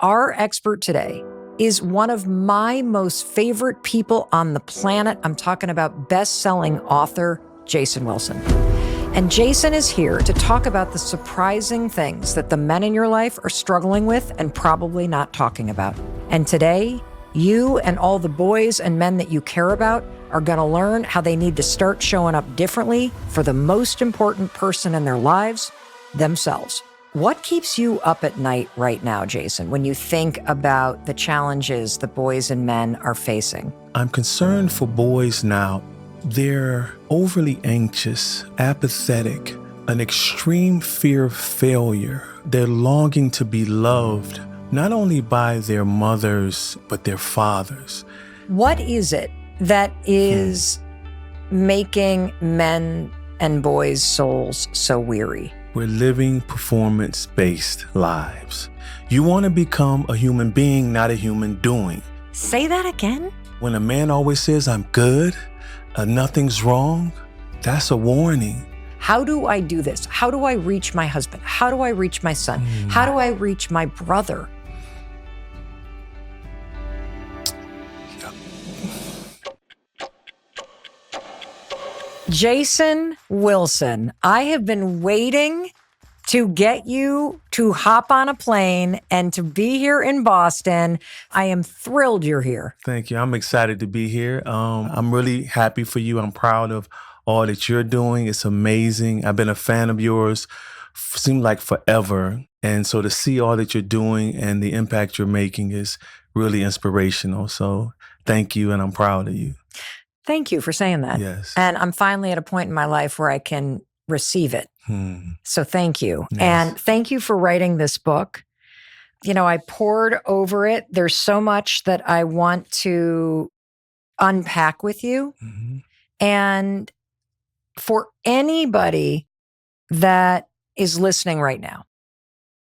our expert today is one of my most favorite people on the planet. I'm talking about best-selling author Jason Wilson. And Jason is here to talk about the surprising things that the men in your life are struggling with and probably not talking about. And today, you and all the boys and men that you care about are going to learn how they need to start showing up differently for the most important person in their lives, themselves. What keeps you up at night right now, Jason, when you think about the challenges that boys and men are facing? I'm concerned for boys now. They're overly anxious, apathetic, an extreme fear of failure. They're longing to be loved, not only by their mothers, but their fathers. What is it that is making men and boys' souls so weary? We're living performance-based lives. You want to become a human being, not a human doing. Say that again? When a man always says, I'm good, nothing's wrong, that's a warning. How do I do this? How do I reach my husband? How do I reach my son? How do I reach my brother? Jason Wilson, I have been waiting to get you to hop on a plane and to be here in Boston. I am thrilled you're here. Thank you. I'm excited to be here. I'm really happy for you. I'm proud of all that you're doing. It's amazing. I've been a fan of yours, seemed like forever. And so to see all that you're doing and the impact you're making is really inspirational. So thank you, and I'm proud of you. Thank you for saying that. Yes. And I'm finally at a point in my life where I can receive it. So thank you. Yes. And thank you for writing this book. You know, I pored over it. There's so much that I want to unpack with you. And for anybody that is listening right now,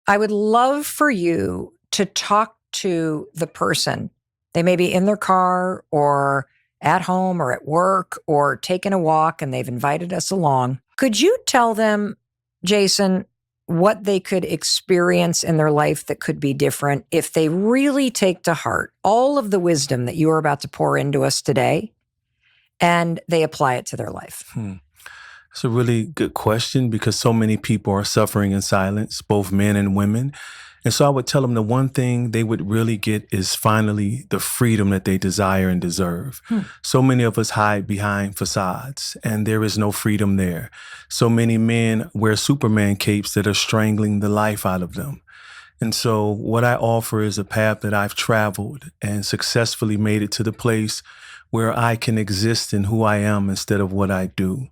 I would love for you to talk to the person. They may be in their car or at home or at work or taking a walk, and they've invited us along. Could you tell them, Jason, what they could experience in their life that could be different if they really take to heart all of the wisdom that you are about to pour into us today and they apply it to their life? It's a really good question because so many people are suffering in silence, both men and women. And so I would tell them the one thing they would really get is finally the freedom that they desire and deserve. So many of us hide behind facades, and there is no freedom there. So many men wear Superman capes that are strangling the life out of them. And so what I offer is a path that I've traveled and successfully made it to the place where I can exist in who I am instead of what I do.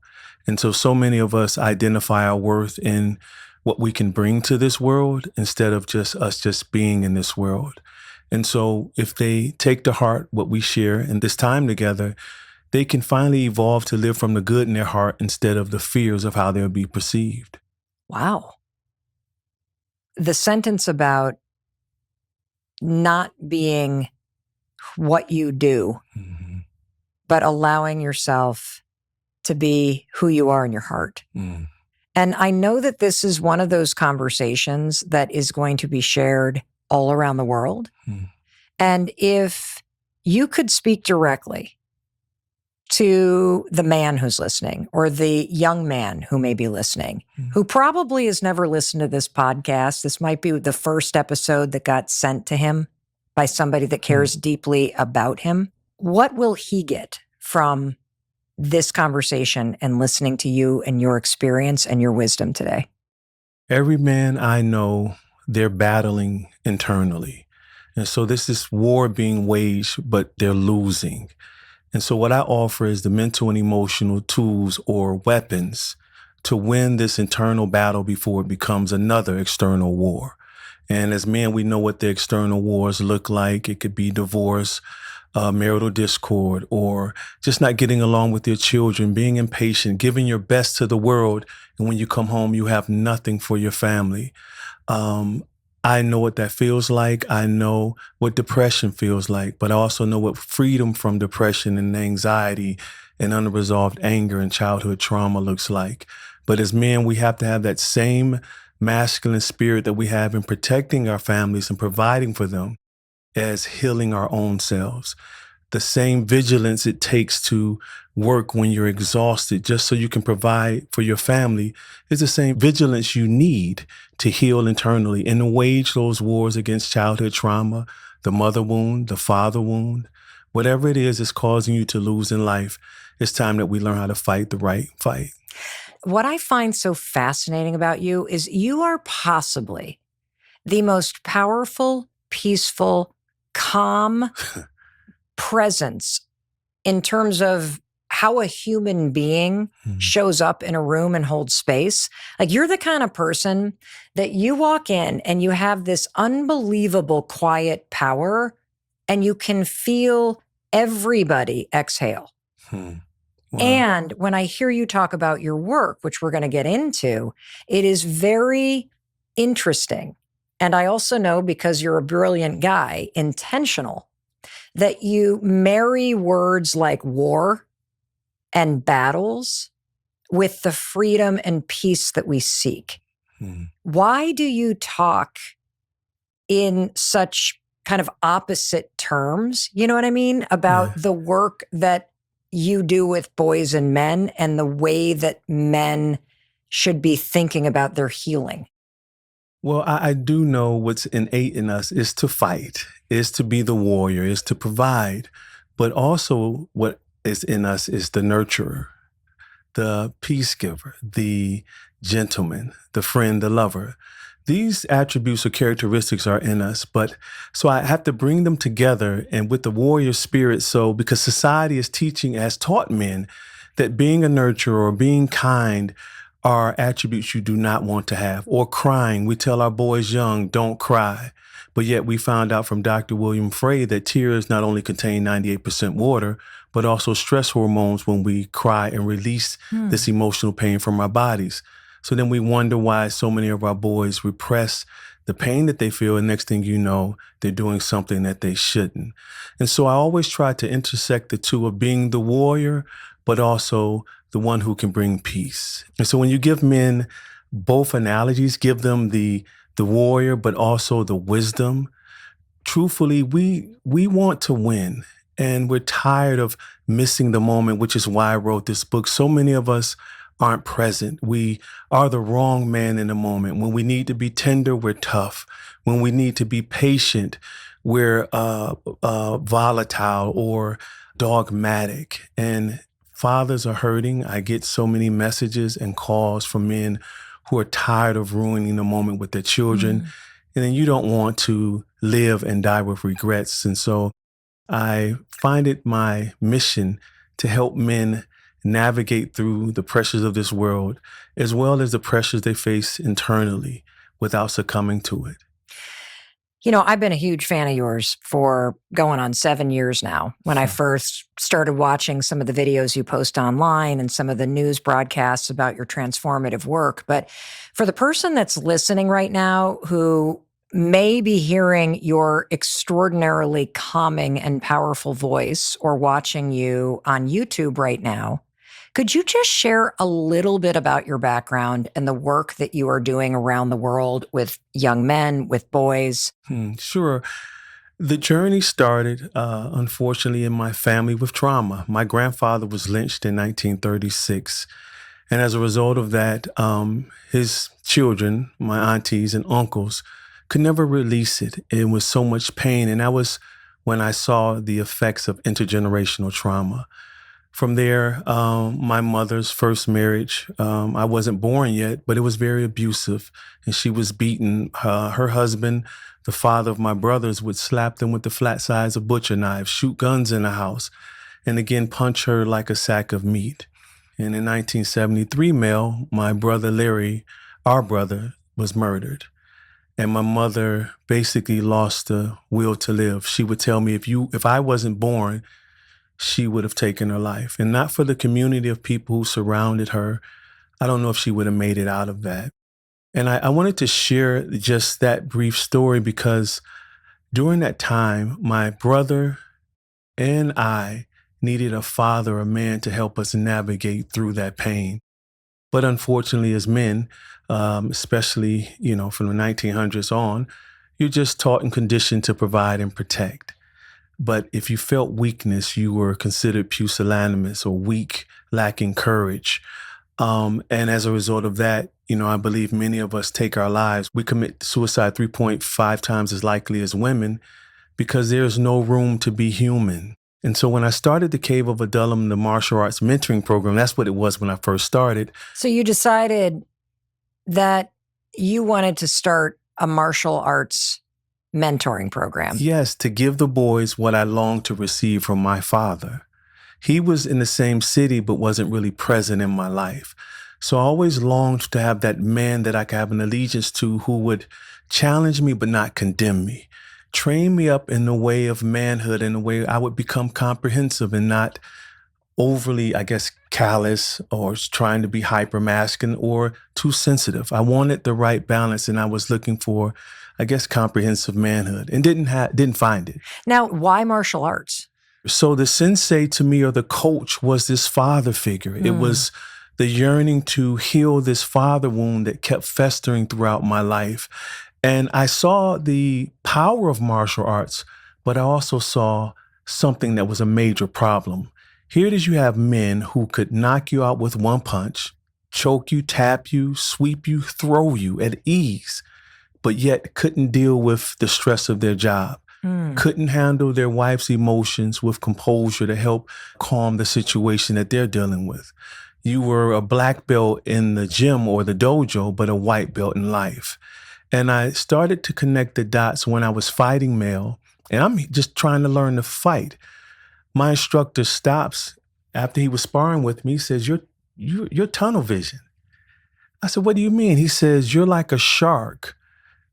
And so many of us identify our worth in what we can bring to this world instead of just us just being in this world. And so if they take to heart what we share in this time together, they can finally evolve to live from the good in their heart instead of the fears of how they'll be perceived. Wow. The sentence about not being what you do, but allowing yourself to be who you are in your heart. And I know that this is one of those conversations that is going to be shared all around the world. And if you could speak directly to the man who's listening or the young man who may be listening, who probably has never listened to this podcast, this might be the first episode that got sent to him by somebody that cares deeply about him, what will he get from this conversation and listening to you and your experience and your wisdom today? Every man I know, they're battling internally. And so this is war being waged, but they're losing. And so what I offer is the mental and emotional tools or weapons to win this internal battle before it becomes another external war. And as men, we know what the external wars look like. It could be divorce, marital discord, or just not getting along with your children, being impatient, giving your best to the world. And when you come home, you have nothing for your family. I know what that feels like. I know what depression feels like, but I also know what freedom from depression and anxiety and unresolved anger and childhood trauma looks like. But as men, we have to have that same masculine spirit that we have in protecting our families and providing for them as healing our own selves. The same vigilance it takes to work when you're exhausted just so you can provide for your family is the same vigilance you need to heal internally and to wage those wars against childhood trauma, the mother wound, the father wound, whatever it is that's causing you to lose in life. It's time that we learn how to fight the right fight. What I find so fascinating about you is you are possibly the most powerful, peaceful, calm presence in terms of how a human being shows up in a room and holds space. Like, you're the kind of person that you walk in and you have this unbelievable quiet power and you can feel everybody exhale. Wow. And when I hear you talk about your work, which we're going to get into, it is very interesting. And I also know, because you're a brilliant guy, intentional, that you marry words like war and battles with the freedom and peace that we seek. Why do you talk in such kind of opposite terms? You know what I mean? About the work that you do with boys and men and the way that men should be thinking about their healing. Well, I do know what's innate in us is to fight, is to be the warrior, is to provide. But also what is in us is the nurturer, the peace giver, the gentleman, the friend, the lover. These attributes or characteristics are in us, but so I have to bring them together and with the warrior spirit. So because society is teaching, has taught men that being a nurturer or being kind are attributes you do not want to have, or crying. We tell our boys young, don't cry. But yet we found out from Dr. William Frey that tears not only contain 98% water, but also stress hormones when we cry and release this emotional pain from our bodies. So then we wonder why so many of our boys repress the pain that they feel, and next thing you know, they're doing something that they shouldn't. And so I always try to intersect the two of being the warrior, but also the one who can bring peace. And so when you give men both analogies, give them the warrior, but also the wisdom, truthfully, we want to win. And we're tired of missing the moment, which is why I wrote this book. So many of us aren't present. We are the wrong man in the moment. When we need to be tender, we're tough. When we need to be patient, we're volatile or dogmatic. And fathers are hurting. I get so many messages and calls from men who are tired of ruining the moment with their children. And then you don't want to live and die with regrets. And so I find it my mission to help men navigate through the pressures of this world, as well as the pressures they face internally without succumbing to it. You know, I've been a huge fan of yours for going on 7 years now. When I first started watching some of the videos you post online and some of the news broadcasts about your transformative work. But for the person that's listening right now who may be hearing your extraordinarily calming and powerful voice or watching you on YouTube right now, could you just share a little bit about your background and the work that you are doing around the world with young men, with boys? Sure. The journey started, unfortunately, in my family with trauma. My grandfather was lynched in 1936. And as a result of that, his children, my aunties and uncles, could never release it. It was so much pain. And that was when I saw the effects of intergenerational trauma. From there, my mother's first marriage, I wasn't born yet, but it was very abusive. And she was beaten. Her husband, the father of my brothers, would slap them with the flat sides of butcher knives, shoot guns in the house, and again, punch her like a sack of meat. And in 1973, Mel, my brother Larry, our brother, was murdered. And my mother basically lost the will to live. She would tell me, if I wasn't born, she would have taken her life. And not for the community of people who surrounded her. I don't know if she would have made it out of that. And I wanted to share just that brief story because during that time, my brother and I needed a father, a man to help us navigate through that pain. But unfortunately, as men, especially, from the 1900s on, you're just taught and conditioned to provide and protect. But if you felt weakness, you were considered pusillanimous or weak, lacking courage. And as a result of that, I believe many of us take our lives. We commit suicide 3.5 times as likely as women because there's no room to be human. And so when I started the Cave of Adullam, the martial arts mentoring program, that's what it was when I first started. So you decided that you wanted to start a martial arts mentoring program. Yes, to give the boys what I longed to receive from my father. He was in the same city, but wasn't really present in my life. So I always longed to have that man that I could have an allegiance to who would challenge me, but not condemn me. Train me up in the way of manhood, in the way I would become comprehensive and not overly, I guess, callous or trying to be hyper masculine or too sensitive. I wanted the right balance, and I was looking for, I guess, comprehensive manhood, and didn't find it. Now, why martial arts? So the sensei to me, or the coach, was this father figure. It was the yearning to heal this father wound that kept festering throughout my life. And I saw the power of martial arts, but I also saw something that was a major problem. Here it is, you have men who could knock you out with one punch, choke you, tap you, sweep you, throw you at ease, but yet couldn't deal with the stress of their job. Couldn't handle their wife's emotions with composure to help calm the situation that they're dealing with. You were a black belt in the gym or the dojo, but a white belt in life. And I started to connect the dots when I was fighting male, and I'm just trying to learn to fight. My instructor stops after he was sparring with me. He says, you're tunnel vision. I said, what do you mean? He says, you're like a shark.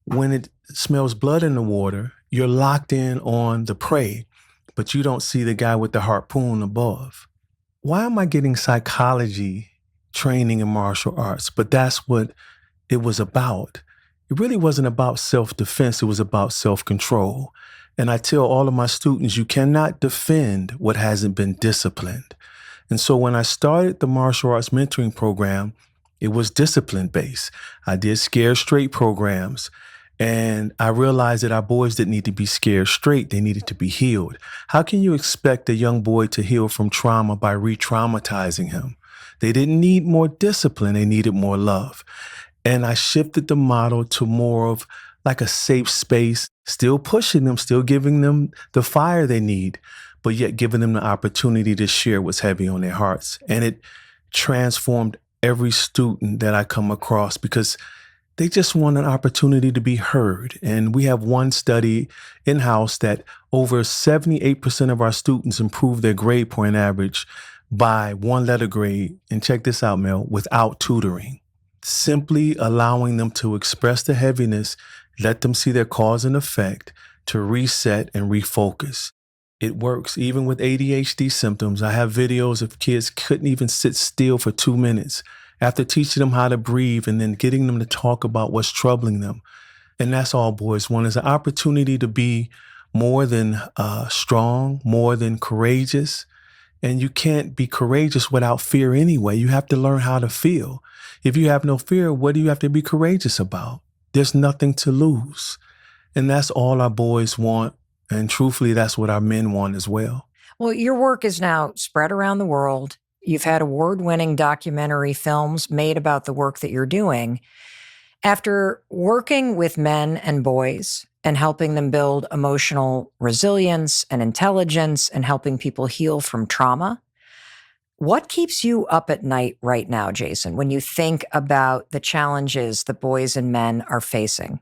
When it smells blood in the water, you're locked in on the prey, but you don't see the guy with the harpoon above. Why am I getting psychology training in martial arts? But that's what it was about. It really wasn't about self-defense. It was about self-control. And I tell all of my students, you cannot defend what hasn't been disciplined. And so when I started the martial arts mentoring program, it was discipline-based. I did scared straight programs. And I realized that our boys didn't need to be scared straight. They needed to be healed. How can you expect a young boy to heal from trauma by re-traumatizing him? They didn't need more discipline. They needed more love. And I shifted the model to more of like a safe space, still pushing them, still giving them the fire they need, but yet giving them the opportunity to share what's heavy on their hearts. And it transformed every student that I come across because they just want an opportunity to be heard. And we have one study in-house that over 78% of our students improve their grade point average by one letter grade. And check this out, Mel, without tutoring. Simply allowing them to express the heaviness, let them see their cause and effect, to reset and refocus. It works even with ADHD symptoms. I have videos of kids couldn't even sit still for 2 minutes after teaching them how to breathe and then getting them to talk about what's troubling them. And that's all boys want, is an opportunity to be more than strong, more than courageous. And you can't be courageous without fear anyway. You have to learn how to feel. If you have no fear, what do you have to be courageous about? There's nothing to lose. And that's all our boys want. And truthfully, that's what our men want as well. Well, your work is now spread around the world. You've had award-winning documentary films made about the work that you're doing. After working with men and boys and helping them build emotional resilience and intelligence and helping people heal from trauma, what keeps you up at night right now, Jason, when you think about the challenges that boys and men are facing?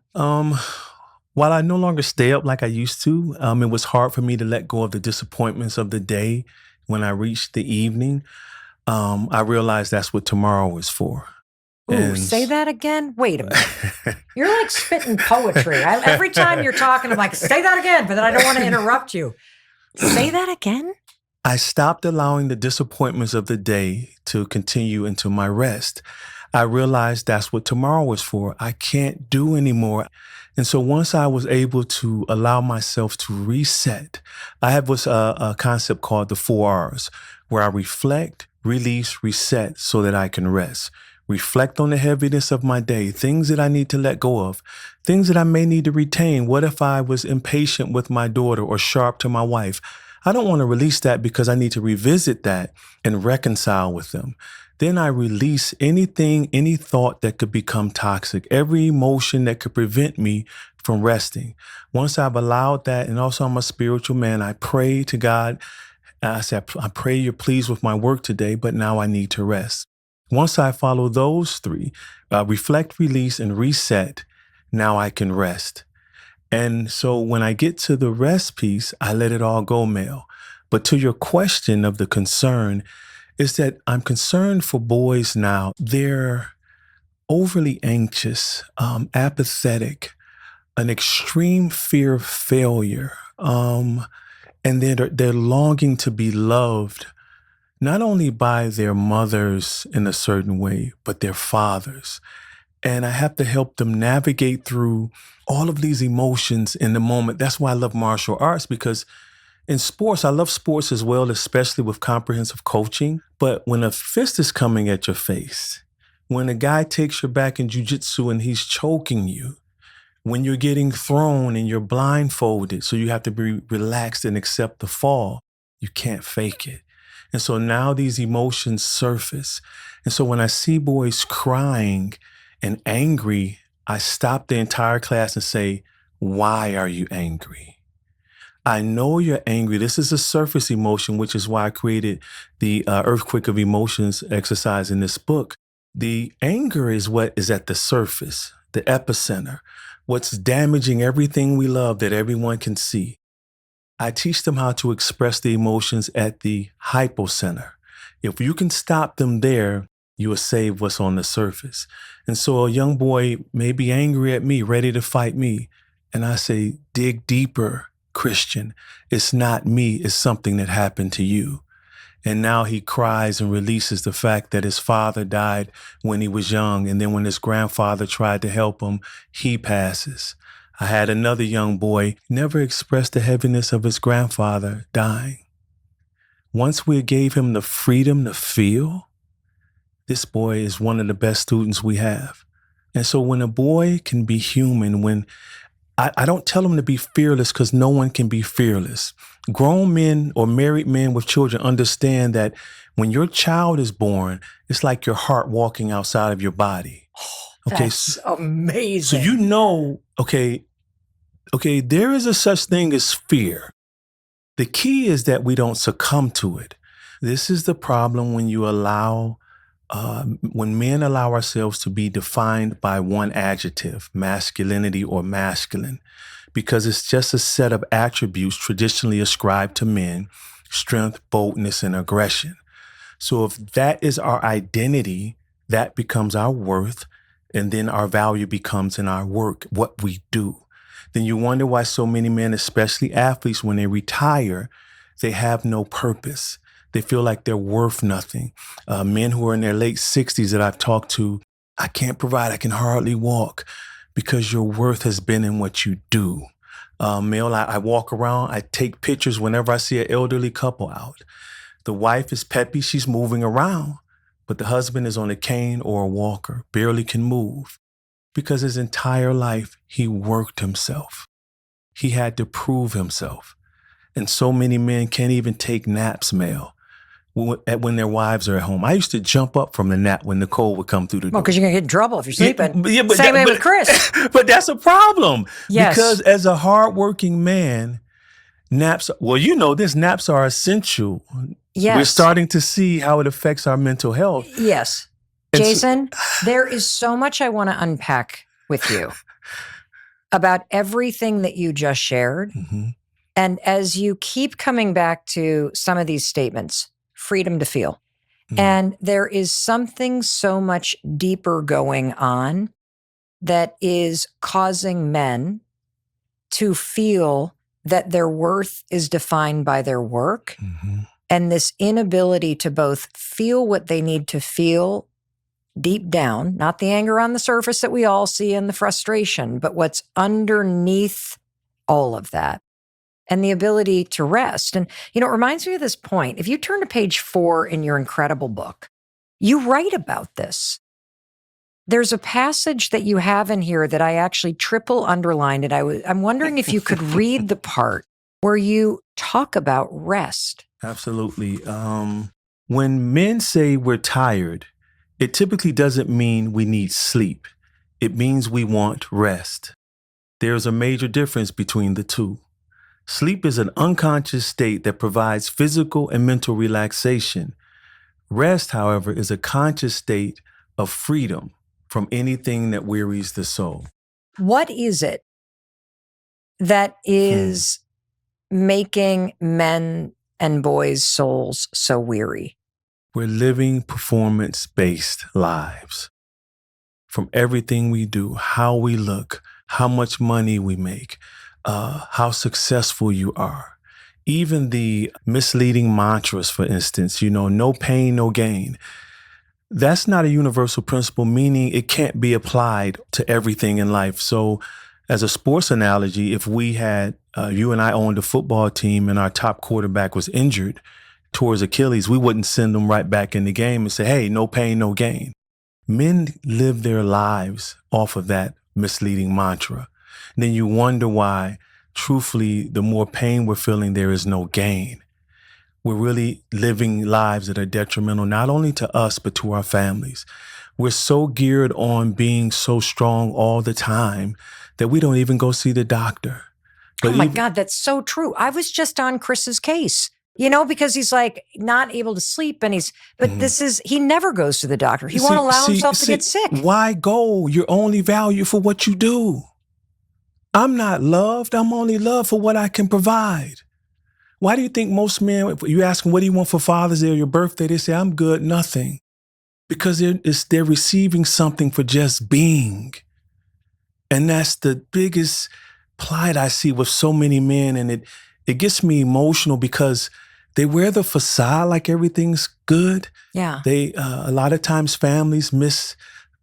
While I no longer stay up like I used to, it was hard for me to let go of the disappointments of the day. When I reached the evening, I realized that's what tomorrow is for. Ooh, say that again? Wait a minute. You're like spitting poetry. Every time you're talking, I'm like, say that again, but then I don't want to interrupt you. Say that again? I stopped allowing the disappointments of the day to continue into my rest. I realized that's what tomorrow is for. I can't do anymore. And so once I was able to allow myself to reset, I have a concept called the 4 R's, where I reflect, release, reset so that I can rest. reflect on the heaviness of my day, things that I need to let go of, things that I may need to retain. What if I was impatient with my daughter or sharp to my wife? I don't want to release that because I need to revisit that and reconcile with them. Then I release anything, any thought that could become toxic, every emotion that could prevent me from resting. Once I've allowed that, and also I'm a spiritual man, I pray to God. I said, I pray you're pleased with my work today, but now I need to rest. Once I follow those three, reflect, release, and reset, now I can rest. And so when I get to the rest piece, I let it all go, Mel. But to your question of the concern, is that I'm concerned for boys now. They're overly anxious, apathetic, an extreme fear of failure. And they're longing to be loved, not only by their mothers in a certain way, but their fathers. And I have to help them navigate through all of these emotions in the moment. That's why I love martial arts, because in sports, I love sports as well, especially with comprehensive coaching. But when a fist is coming at your face, when a guy takes your back in jiu-jitsu and he's choking you, when you're getting thrown and you're blindfolded, so you have to be relaxed and accept the fall, you can't fake it. And so now these emotions surface. And so when I see boys crying and angry, I stop the entire class and say, why are you angry? I know you're angry. This is a surface emotion, which is why I created the earthquake of emotions exercise in this book. The anger is what is at the surface, the epicenter, what's damaging everything we love that everyone can see. I teach them how to express the emotions at the hypocenter. If you can stop them there, you will save what's on the surface. And so a young boy may be angry at me, ready to fight me. And I say, dig deeper, Christian. It's not me, it's something that happened to you. And now he cries and releases the fact that his father died when he was young. And then when his grandfather tried to help him, he passes. I had another young boy never expressed the heaviness of his grandfather dying. Once we gave him the freedom to feel, this boy is one of the best students we have. And so when a boy can be human, when I don't tell him to be fearless, because no one can be fearless. Grown men or married men with children understand that when your child is born, it's like your heart walking outside of your body. Okay, That's amazing. So you know, okay, there is a such thing as fear. The key is that we don't succumb to it. This is the problem when you allow, when men allow ourselves to be defined by one adjective, masculinity or masculine, because it's just a set of attributes traditionally ascribed to men: strength, boldness, and aggression. So if that is our identity, that becomes our worth, and then our value becomes in our work, what we do. Then you wonder why so many men, especially athletes, when they retire, they have no purpose. They feel like they're worth nothing. Men who are in their late 60s that I've talked to, I can't provide, I can hardly walk, because your worth has been in what you do. Male, I walk around, I take pictures whenever I see an elderly couple out. The wife is peppy, she's moving around, but the husband is on a cane or a walker, barely can move, because his entire life he worked himself. He had to prove himself. And so many men can't even take naps, Mel, when their wives are at home. I used to jump up from the nap when Nicole would come through the door. Well, because you're going to get in trouble if you're sleeping. But Same way with Chris. But that's a problem. Yes. Because as a hardworking man, naps, well, you know this, naps are essential. Yes. We're starting to see how it affects our mental health. Yes. Jason, there is so much I want to unpack with you about everything that you just shared. Mm-hmm. And as you keep coming back to some of these statements, freedom to feel. Mm-hmm. And there is something so much deeper going on that is causing men to feel that their worth is defined by their work. Mm-hmm. And this inability to both feel what they need to feel deep down, not the anger on the surface that we all see and the frustration, but what's underneath all of that, and the ability to rest. And, you know, it reminds me of this point. If you turn to page 4 in your incredible book, you write about this. There's a passage that you have in here that I actually triple underlined, and I'm wondering if you could read the part where you talk about rest. Absolutely. When men say we're tired, it typically doesn't mean we need sleep. It means we want rest. There's a major difference between the two. Sleep is an unconscious state that provides physical and mental relaxation. Rest, however, is a conscious state of freedom from anything that wearies the soul. What is it that is making men and boys' souls so weary? We're living performance-based lives. From everything we do, how we look, how much money we make, how successful you are. Even the misleading mantras, for instance, no pain, no gain. That's not a universal principle, meaning it can't be applied to everything in life. So as a sports analogy, if we had, you and I owned a football team and our top quarterback was injured towards Achilles, we wouldn't send them right back in the game and say, hey, no pain, no gain. Men live their lives off of that misleading mantra. And then you wonder why, truthfully, the more pain we're feeling, there is no gain. We're really living lives that are detrimental, not only to us, but to our families. We're so geared on being so strong all the time that we don't even go see the doctor. But God, that's so true. I was just on Chris's case, because he's like not able to sleep and he never goes to the doctor. He won't allow himself to get sick. Why go? You're only valued for what you do. I'm not loved. I'm only loved for what I can provide. Why do you think most men, if you ask them, what do you want for Father's Day or your birthday? They say, I'm good, nothing. Because they're receiving something for just being. And that's the biggest plight I see with so many men. And it gets me emotional because they wear the facade like everything's good. Yeah. A lot of times families miss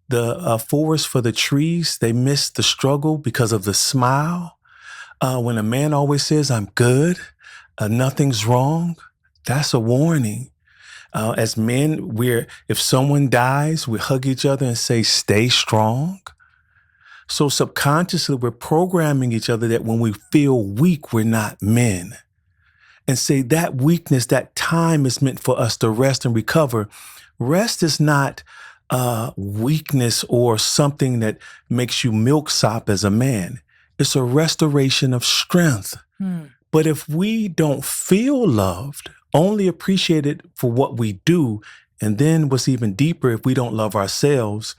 the forest for the trees. They miss the struggle because of the smile. When a man always says, I'm good, nothing's wrong, that's a warning. As men, if someone dies, we hug each other and say, stay strong. So subconsciously, we're programming each other that when we feel weak, we're not men. And say that weakness, that time is meant for us to rest and recover. Rest is not weakness or something that makes you milksop as a man. It's a restoration of strength. But if we don't feel loved, only appreciated for what we do, and then what's even deeper, if we don't love ourselves,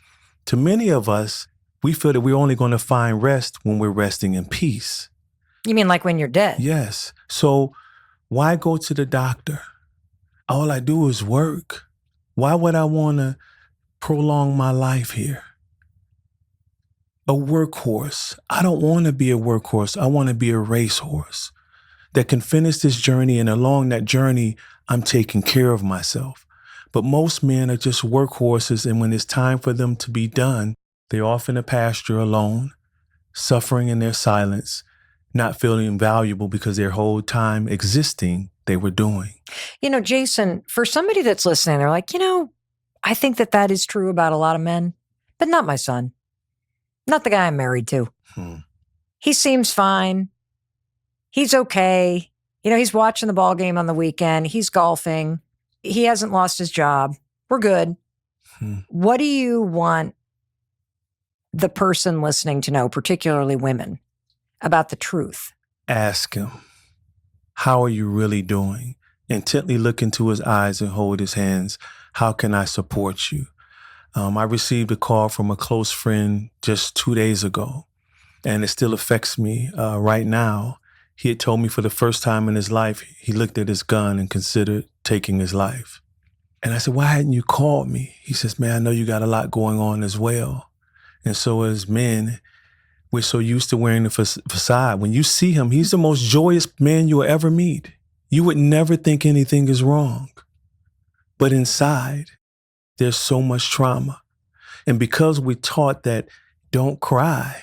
to many of us, we feel that we're only going to find rest when we're resting in peace. You mean like when you're dead? Yes. So why go to the doctor? All I do is work. Why would I want to prolong my life here? A workhorse. I don't want to be a workhorse. I want to be a racehorse that can finish this journey, and along that journey, I'm taking care of myself. But most men are just workhorses, and when it's time for them to be done, they're off in the pasture alone, suffering in their silence, not feeling valuable because their whole time existing, they were doing. Jason, for somebody that's listening, they're like, I think that is true about a lot of men, but not my son. Not the guy I'm married to. He seems fine. He's okay. He's watching the ball game on the weekend. He's golfing. He hasn't lost his job. We're good. What do you want the person listening to know, particularly women, about the truth? Ask him, how are you really doing? Intently look into his eyes and hold his hands. How can I support you? I received a call from a close friend just 2 days ago, and it still affects me right now. He had told me for the first time in his life, he looked at his gun and considered taking his life. And I said, why hadn't you called me? He says, man, I know you got a lot going on as well. And so as men, we're so used to wearing the facade. When you see him, he's the most joyous man you'll ever meet. You would never think anything is wrong. But inside, there's so much trauma. And because we're taught that don't cry,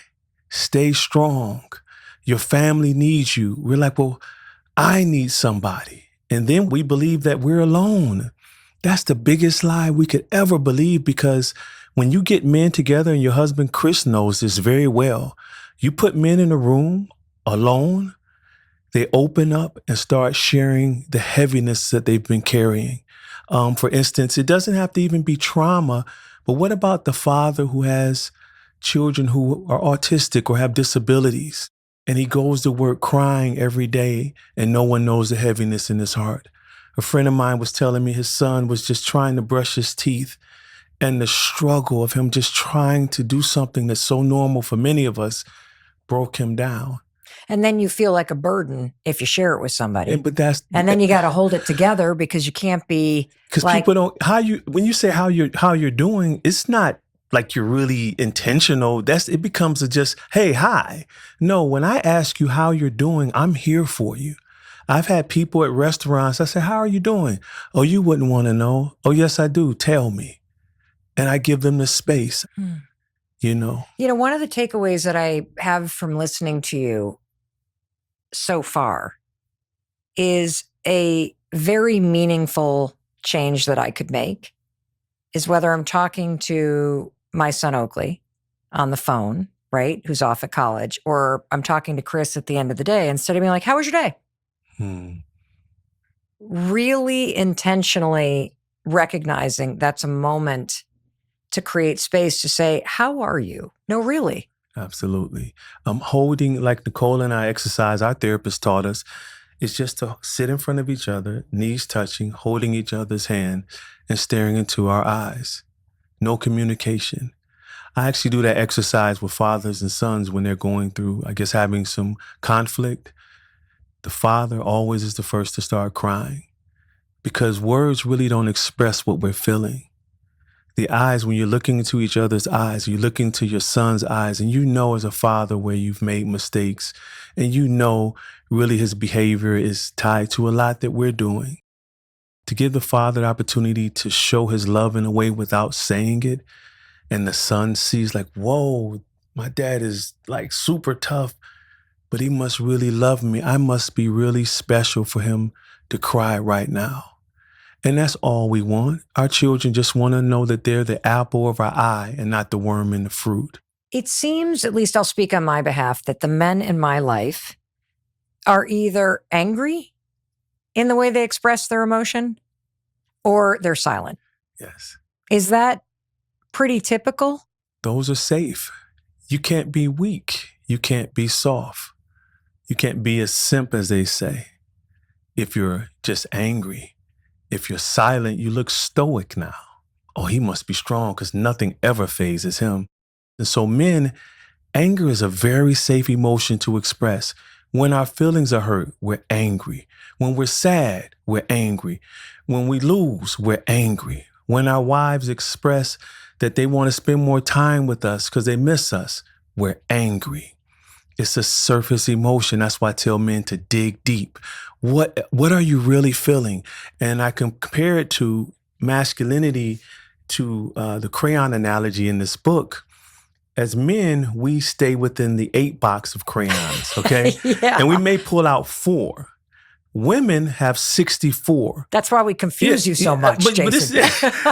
stay strong, your family needs you, we're like, well, I need somebody. And then we believe that we're alone. That's the biggest lie we could ever believe, because When you get men together, and your husband Chris knows this very well, you put men in a room alone, they open up and start sharing the heaviness that they've been carrying. For instance, it doesn't have to even be trauma, but what about the father who has children who are autistic or have disabilities, and he goes to work crying every day and no one knows the heaviness in his heart? A friend of mine was telling me his son was just trying to brush his teeth, and the struggle of him just trying to do something that's so normal for many of us broke him down. And then you feel like a burden if you share it with somebody. And then you got to hold it together because you can't be because like, people don't when you say how you're doing, it's not like you're really intentional. It becomes just, hey, hi. No, when I ask you how you're doing, I'm here for you. I've had people at restaurants, I say, how are you doing? Oh, you wouldn't want to know. Oh, yes, I do. Tell me. And I give them the space, you know. One of the takeaways that I have from listening to you so far is a very meaningful change that I could make is whether I'm talking to my son Oakley on the phone, right, who's off at college, or I'm talking to Chris at the end of the day, instead of being like, how was your day? Really intentionally recognizing that's a moment to create space to say, how are you? No, really. Absolutely. Holding, like Nicole and I exercise, our therapist taught us, is just to sit in front of each other, knees touching, holding each other's hand and staring into our eyes. No communication. I actually do that exercise with fathers and sons when they're going through, I guess, having some conflict. The father always is the first to start crying because words really don't express what we're feeling. The eyes, when you're looking into each other's eyes, you look into your son's eyes, and you know as a father where you've made mistakes, and you know really his behavior is tied to a lot that we're doing. To give the father the opportunity to show his love in a way without saying it, and the son sees like, whoa, my dad is like super tough, but he must really love me. I must be really special for him to cry right now. And that's all we want. Our children just want to know that they're the apple of our eye and not the worm in the fruit. It seems, at least I'll speak on my behalf, that the men in my life are either angry in the way they express their emotion or they're silent. Yes. Is that pretty typical? Those are safe. You can't be weak. You can't be soft. You can't be a simp, as they say, if you're just angry. If you're silent, you look stoic now. Oh, he must be strong because nothing ever phases him. And so men, anger is a very safe emotion to express. When our feelings are hurt, we're angry. When we're sad, we're angry. When we lose, we're angry. When our wives express that they want to spend more time with us because they miss us, we're angry. It's a surface emotion. That's why I tell men to dig deep. What are you really feeling? And I can compare it to masculinity, to the crayon analogy in this book. As men, we stay within the 8 box of crayons, okay? Yeah. And we may pull out 4. Women have 64. That's why we confuse you so much, Jason.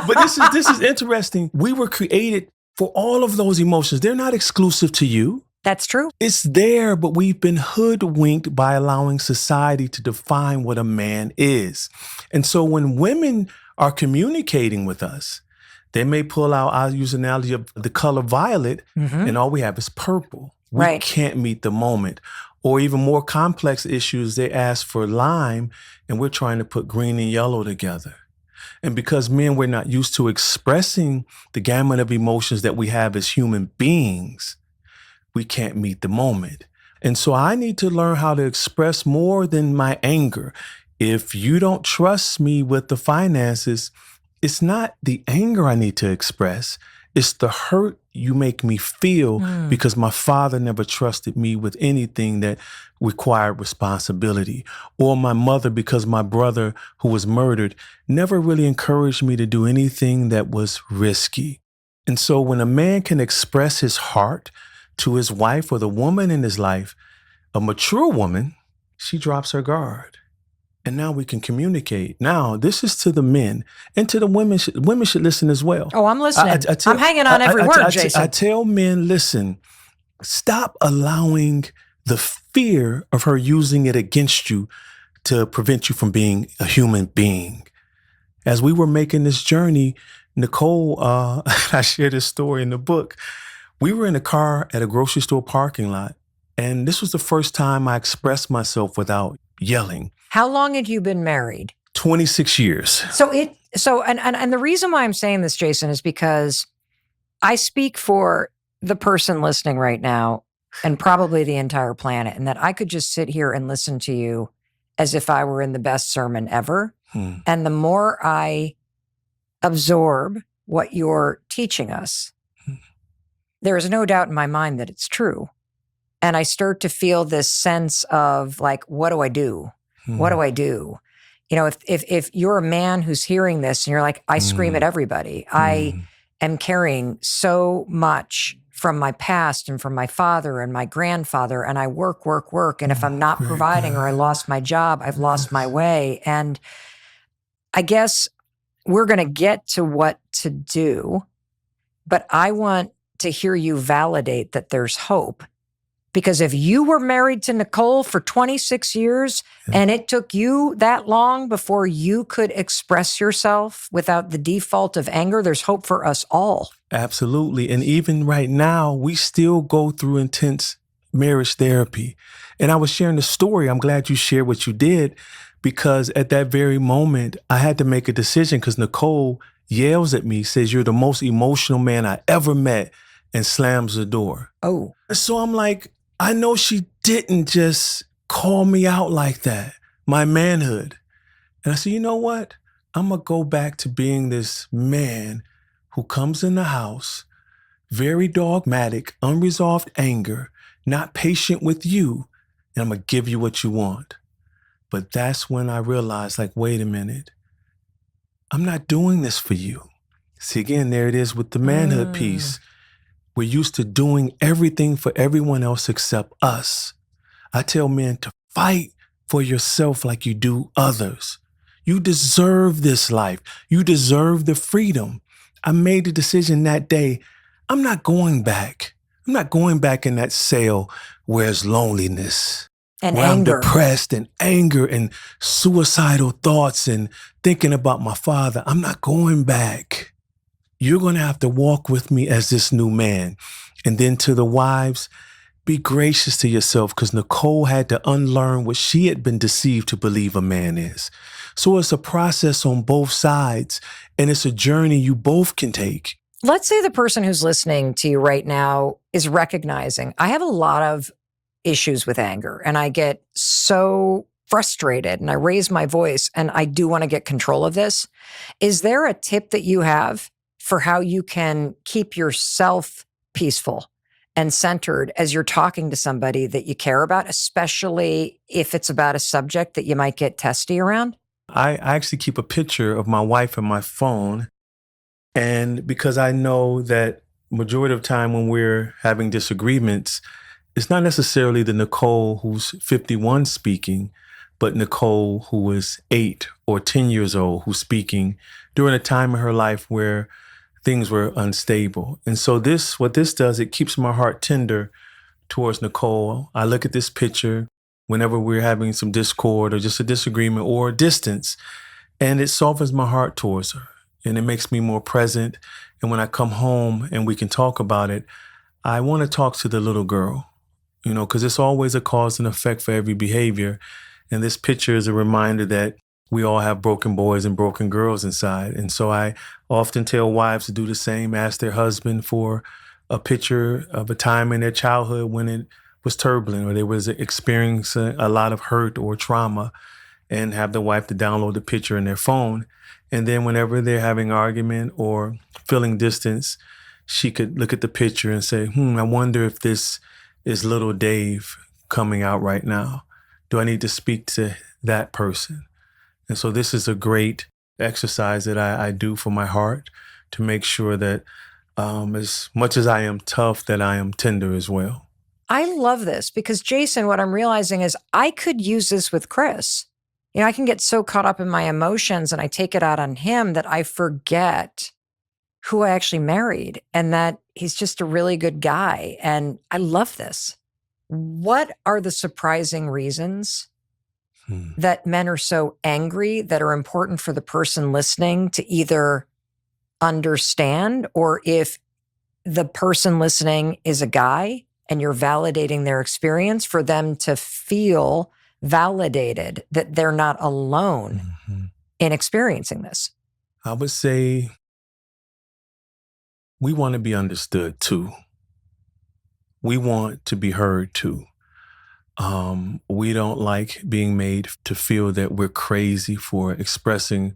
But this is interesting. We were created for all of those emotions. They're not exclusive to you. That's true. It's there, but we've been hoodwinked by allowing society to define what a man is. And so when women are communicating with us, they may pull out, I'll use an analogy of the color violet, and all we have is purple. We can't meet the moment. Or even more complex issues, they ask for lime, and we're trying to put green and yellow together. And because men, we're not used to expressing the gamut of emotions that we have as human beings, we can't meet the moment. And so I need to learn how to express more than my anger. If you don't trust me with the finances, it's not the anger I need to express. It's the hurt you make me feel because my father never trusted me with anything that required responsibility. Or my mother, because my brother who was murdered, never really encouraged me to do anything that was risky. And so when a man can express his heart to his wife or the woman in his life, a mature woman, she drops her guard. And now we can communicate. Now, this is to the men and to the women. Women should listen as well. Oh, I'm listening. I'm hanging on every word, Jason. I tell men, listen, stop allowing the fear of her using it against you to prevent you from being a human being. As we were making this journey, Nicole, I share this story in the book. We were in a car at a grocery store parking lot, and this was the first time I expressed myself without yelling. How long had you been married? 26 years. So the reason why I'm saying this, Jason, is because I speak for the person listening right now and probably the entire planet, and that I could just sit here and listen to you as if I were in the best sermon ever. And the more I absorb what you're teaching us, there is no doubt in my mind that it's true. And I start to feel this sense of like, what do I do? What do I do? You know, if you're a man who's hearing this and you're like, I scream at everybody. I am carrying so much from my past and from my father and my grandfather, and I work. And if I'm not providing or I lost my job, I've lost my way. And I guess we're going to get to what to do, but I want to hear you validate that there's hope. Because if you were married to Nicole for 26 years and it took you that long before you could express yourself without the default of anger, there's hope for us all. Absolutely. And even right now, we still go through intense marriage therapy. And I was sharing the story. I'm glad you shared what you did, because at that very moment, I had to make a decision because Nicole yells at me, says, "You're the most emotional man I ever met," and slams the door. Oh. So I'm like, I know she didn't just call me out like that, my manhood. And I said, you know what? I'm going to go back to being this man who comes in the house, very dogmatic, unresolved anger, not patient with you, and I'm going to give you what you want. But that's when I realized, like, wait a minute, I'm not doing this for you. See, again, there it is with the manhood piece. We're used to doing everything for everyone else except us. I tell men to fight for yourself like you do others. You deserve this life. You deserve the freedom. I made the decision that day. I'm not going back. I'm not going back in that cell where there's loneliness. And where anger. I'm depressed and anger and suicidal thoughts and thinking about my father. I'm not going back. You're going to have to walk with me as this new man. And then to the wives, be gracious to yourself, because Nicole had to unlearn what she had been deceived to believe a man is. So it's a process on both sides, and it's a journey you both can take. Let's say the person who's listening to you right now is recognizing, I have a lot of issues with anger, and I get so frustrated and I raise my voice and I do want to get control of this. Is there a tip that you have for how you can keep yourself peaceful and centered as you're talking to somebody that you care about, especially if it's about a subject that you might get testy around? I actually keep a picture of my wife on my phone. And because I know that majority of the time when we're having disagreements, it's not necessarily the Nicole who's 51 speaking, but Nicole who is 8 or 10 years old who's speaking during a time in her life where things were unstable. And so what this does, it keeps my heart tender towards Nicole. I look at this picture whenever we're having some discord or just a disagreement or distance, and it softens my heart towards her. And it makes me more present. And when I come home and we can talk about it, I want to talk to the little girl, because it's always a cause and effect for every behavior. And this picture is a reminder that we all have broken boys and broken girls inside. And so I often tell wives to do the same, ask their husband for a picture of a time in their childhood when it was turbulent or they was experiencing a lot of hurt or trauma, and have the wife to download the picture in their phone. And then whenever they're having an argument or feeling distance, she could look at the picture and say, I wonder if this is little Dave coming out right now. Do I need to speak to that person? And so this is a great exercise that I do for my heart to make sure that as much as I am tough, that I am tender as well. I love this because, Jason, what I'm realizing is I could use this with Chris. I can get so caught up in my emotions and I take it out on him that I forget who I actually married and that he's just a really good guy. And I love this. What are the surprising reasons that men are so angry that are important for the person listening to either understand, or if the person listening is a guy and you're validating their experience, for them to feel validated that they're not alone in experiencing this? I would say we want to be understood too. We want to be heard too. We don't like being made to feel that we're crazy for expressing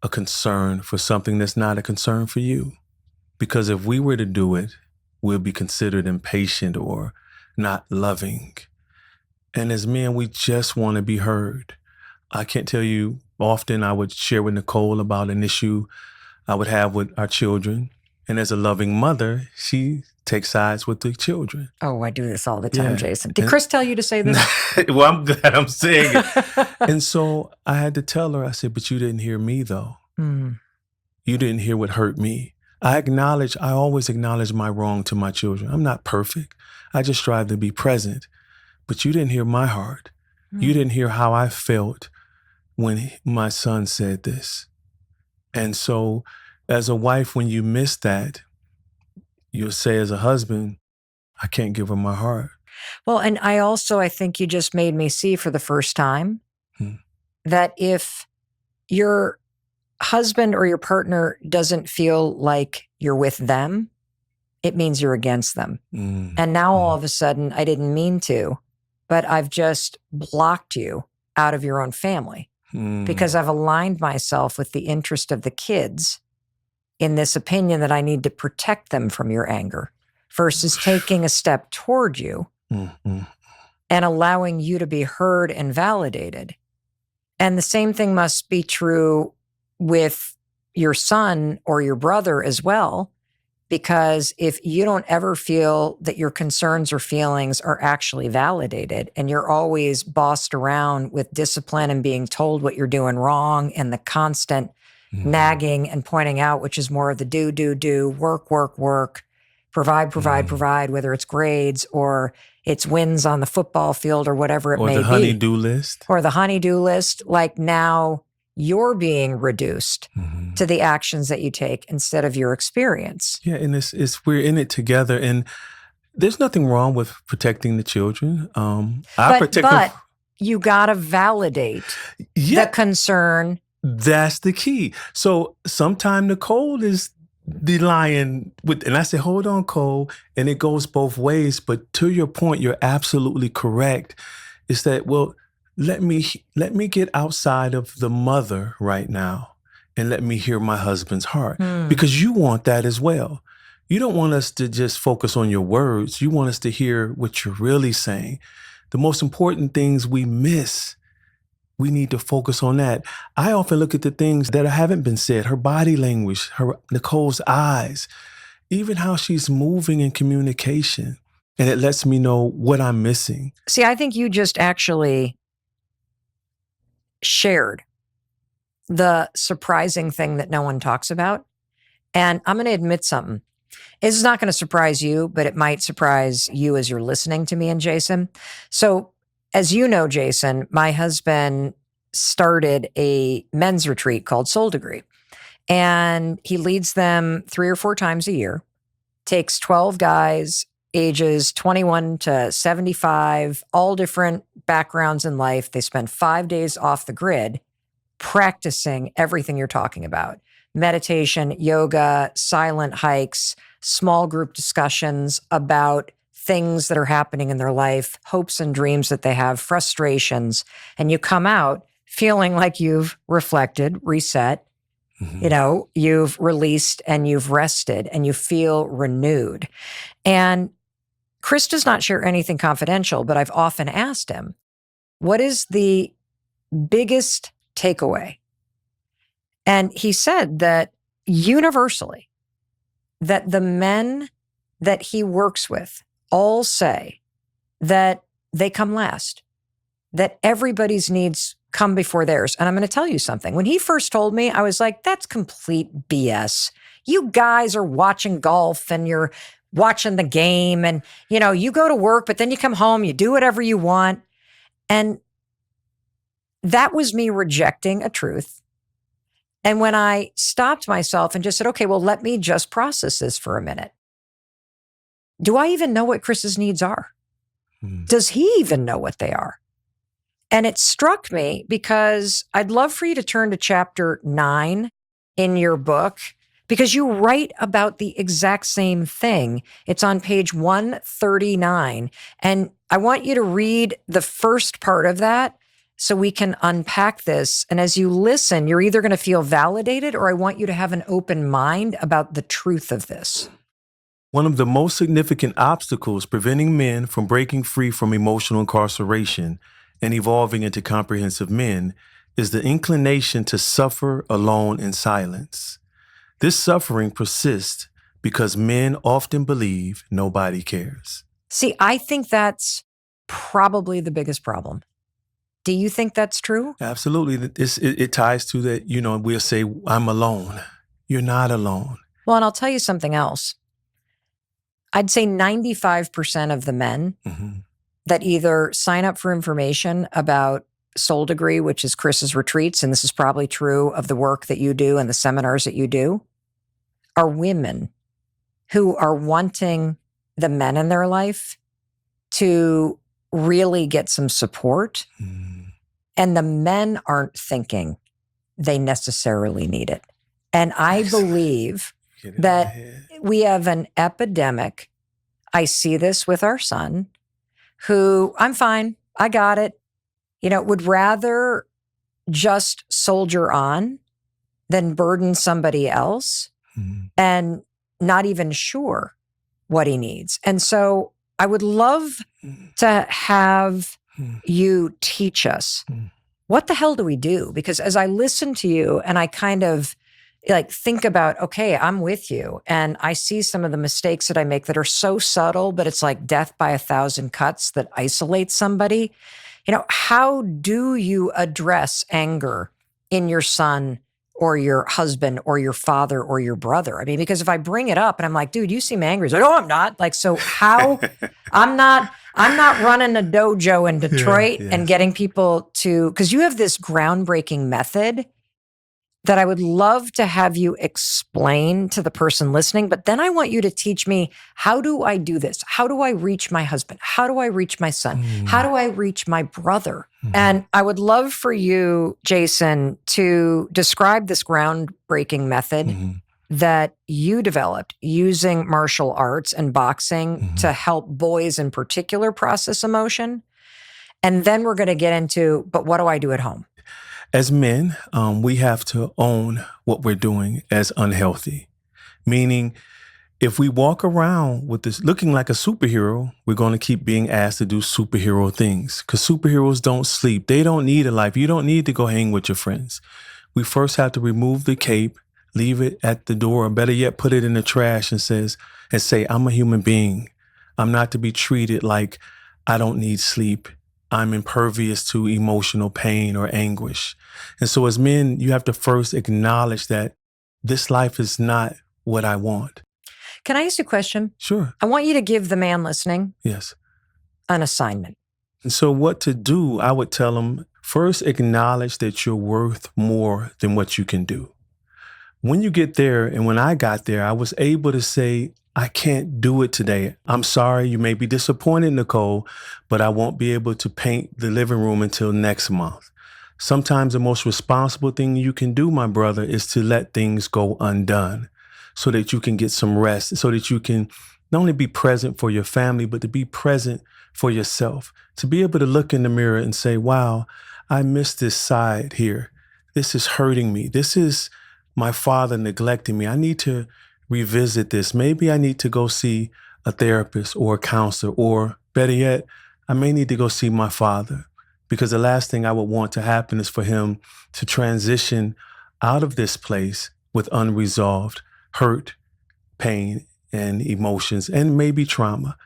a concern for something that's not a concern for you. Because if we were to do it, we'll be considered impatient or not loving. And as men, we just want to be heard. I can't tell you, often I would share with Nicole about an issue I would have with our children. And as a loving mother, she takes sides with the children. Oh, I do this all the time, Yeah. Jason. Did Chris tell you to say this? Well, I'm glad I'm saying it. And so I had to tell her, I said, but you didn't hear me though. You didn't hear what hurt me. I always acknowledge my wrong to my children. I'm not perfect. I just strive to be present. But you didn't hear my heart. You didn't hear how I felt when my son said this. And so as a wife, when you miss that, you'll say as a husband, I can't give her my heart. Well, and I think you just made me see for the first time that if your husband or your partner doesn't feel like you're with them, it means you're against them. And now all of a sudden, I didn't mean to, but I've just blocked you out of your own family because I've aligned myself with the interest of the kids in this opinion that I need to protect them from your anger versus taking a step toward you and allowing you to be heard and validated. And the same thing must be true with your son or your brother as well, because if you don't ever feel that your concerns or feelings are actually validated and you're always bossed around with discipline and being told what you're doing wrong and the constant nagging and pointing out, which is more of the do, work, provide, whether it's grades or it's wins on the football field or whatever it may be. Or the honey-do list. Or the honey-do list. Like now you're being reduced to the actions that you take instead of your experience. Yeah, and we're in it together, and there's nothing wrong with protecting the children. But you gotta validate the concern. That's the key. So sometime Nicole is the lion and I say, hold on, Cole, and it goes both ways. But to your point, you're absolutely correct. Is that, well, let me get outside of the mother right now and let me hear my husband's heart, because you want that as well. You don't want us to just focus on your words. You want us to hear what you're really saying. The most important things we miss, we need to focus on that. I often look at the things that haven't been said, her body language, Nicole's eyes, even how she's moving in communication. And it lets me know what I'm missing. See, I think you just actually shared the surprising thing that no one talks about. And I'm going to admit something. This is not going to surprise you, but it might surprise you as you're listening to me and Jason. So, as you know, Jason, my husband started a men's retreat called Soul Degree. And he leads them 3 or 4 times a year, takes 12 guys, ages 21 to 75, all different backgrounds in life. They spend 5 days off the grid practicing everything you're talking about. Meditation, yoga, silent hikes, small group discussions about things that are happening in their life, hopes and dreams that they have, frustrations, and you come out feeling like you've reflected, reset, you've released and you've rested and you feel renewed. And Chris does not share anything confidential, but I've often asked him, what is the biggest takeaway? And he said that universally, that the men that he works with all say that they come last, that everybody's needs come before theirs. And I'm going to tell you something. When he first told me, I was like, that's complete BS. You guys are watching golf and you're watching the game and, you go to work, but then you come home, you do whatever you want. And that was me rejecting a truth. And when I stopped myself and just said, okay, well, let me just process this for a minute. Do I even know what Chris's needs are? Does he even know what they are? And it struck me because I'd love for you to turn to chapter 9 in your book, because you write about the exact same thing. It's on page 139. And I want you to read the first part of that so we can unpack this. And as you listen, you're either going to feel validated or I want you to have an open mind about the truth of this. One of the most significant obstacles preventing men from breaking free from emotional incarceration and evolving into comprehensive men is the inclination to suffer alone in silence. This suffering persists because men often believe nobody cares. See, I think that's probably the biggest problem. Do you think that's true? Absolutely. It ties to that, we'll say, I'm alone. You're not alone. Well, and I'll tell you something else. I'd say 95% of the men that either sign up for information about Soul Degree, which is Chris's retreats, and this is probably true of the work that you do and the seminars that you do, are women who are wanting the men in their life to really get some support. And the men aren't thinking they necessarily need it. And I believe that we have an epidemic. I see this with our son, who, I'm fine, I got it, would rather just soldier on than burden somebody else and not even sure what he needs. And so I would love to have you teach us, what the hell do we do? Because as I listen to you and I kind of think about, okay, I'm with you. And I see some of the mistakes that I make that are so subtle, but it's like death by 1,000 cuts that isolates somebody. How do you address anger in your son or your husband or your father or your brother? I mean, because if I bring it up and I'm like, dude, you seem angry. He's like, oh, I'm not. So how I'm not running a dojo in Detroit and getting people to, because you have this groundbreaking method that I would love to have you explain to the person listening. But then I want you to teach me, how do I do this? How do I reach my husband? How do I reach my son? How do I reach my brother? And I would love for you, Jason, to describe this groundbreaking method that you developed using martial arts and boxing to help boys in particular process emotion. And then we're going to get into, but what do I do at home? As men, we have to own what we're doing as unhealthy. Meaning, if we walk around with this looking like a superhero, we're going to keep being asked to do superhero things because superheroes don't sleep. They don't need a life. You don't need to go hang with your friends. We first have to remove the cape, leave it at the door, or better yet, put it in the trash and say, I'm a human being. I'm not to be treated like I don't need sleep. I'm impervious to emotional pain or anguish. And so as men, you have to first acknowledge that this life is not what I want. Can I ask you a question? Sure. I want you to give the man listening an assignment. And so what to do, I would tell him, first acknowledge that you're worth more than what you can do. When you get there, and when I got there, I was able to say, I can't do it today. I'm sorry, you may be disappointed, Nicole, but I won't be able to paint the living room until next month. Sometimes the most responsible thing you can do, my brother, is to let things go undone so that you can get some rest, so that you can not only be present for your family, but to be present for yourself, to be able to look in the mirror and say, wow, I missed this side here. This is hurting me. This is my father neglecting me. I need to revisit this. Maybe I need to go see a therapist or a counselor, or better yet, I may need to go see my father, because the last thing I would want to happen is for him to transition out of this place with unresolved hurt, pain, and emotions, and maybe trauma.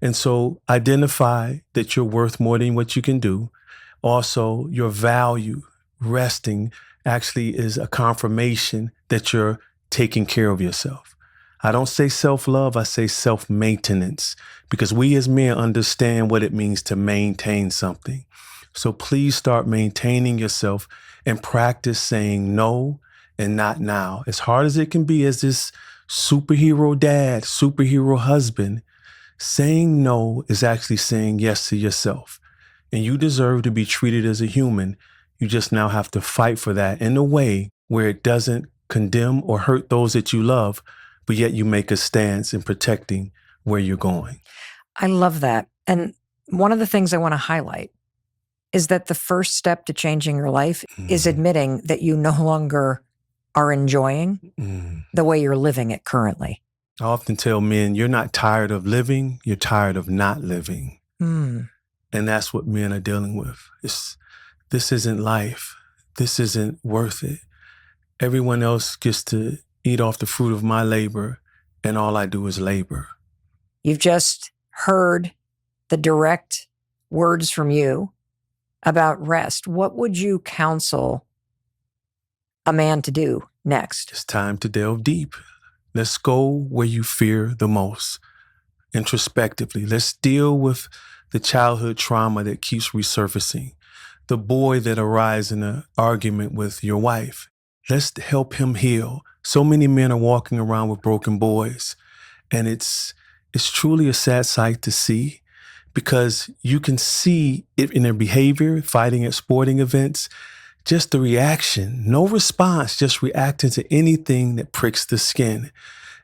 And so identify that you're worth more than what you can do. Also, your value, resting, actually is a confirmation that you're taking care of yourself. I don't say self-love, I say self-maintenance, because we as men understand what it means to maintain something. So please start maintaining yourself and practice saying no and not now. As hard as it can be as this superhero dad, superhero husband, saying no is actually saying yes to yourself. And you deserve to be treated as a human. You just now have to fight for that in a way where it doesn't condemn or hurt those that you love, but yet you make a stance in protecting where you're going. I love that. And one of the things I want to highlight is that the first step to changing your life is admitting that you no longer are enjoying the way you're living it currently. I often tell men, you're not tired of living, you're tired of not living. And that's what men are dealing with. This isn't life. This isn't worth it. Everyone else gets to eat off the fruit of my labor, and all I do is labor. You've just heard the direct words from you about rest. What would you counsel a man to do next? It's time to delve deep. Let's go where you fear the most. Introspectively, let's deal with the childhood trauma that keeps resurfacing. The boy that arises in an argument with your wife. Let's help him heal. So many men are walking around with broken boys. And it's truly a sad sight to see, because you can see it in their behavior, fighting at sporting events, just the reaction, no response, just reacting to anything that pricks the skin.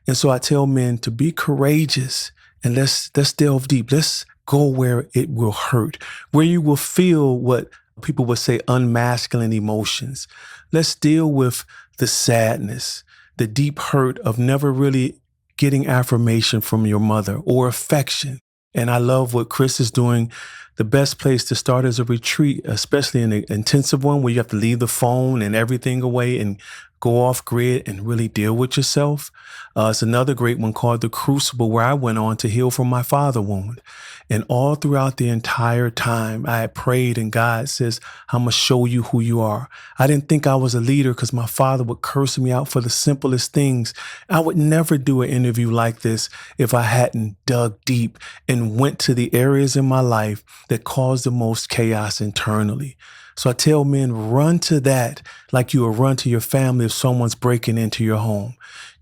And so I tell men to be courageous and let's delve deep. Let's go where it will hurt, where you will feel what people would say unmasculine emotions. Let's deal with the sadness, the deep hurt of never really getting affirmation from your mother or affection. And I love what Chris is doing. The best place to start is a retreat, especially in an intensive one where you have to leave the phone and everything away and go off grid and really deal with yourself. It's another great one called The Crucible, where I went on to heal from my father wound. And all throughout the entire time, I had prayed, and God says, I'm going to show you who you are. I didn't think I was a leader because my father would curse me out for the simplest things. I would never do an interview like this if I hadn't dug deep and went to the areas in my life that caused the most chaos internally. So I tell men, run to that like you would run to your family if someone's breaking into your home.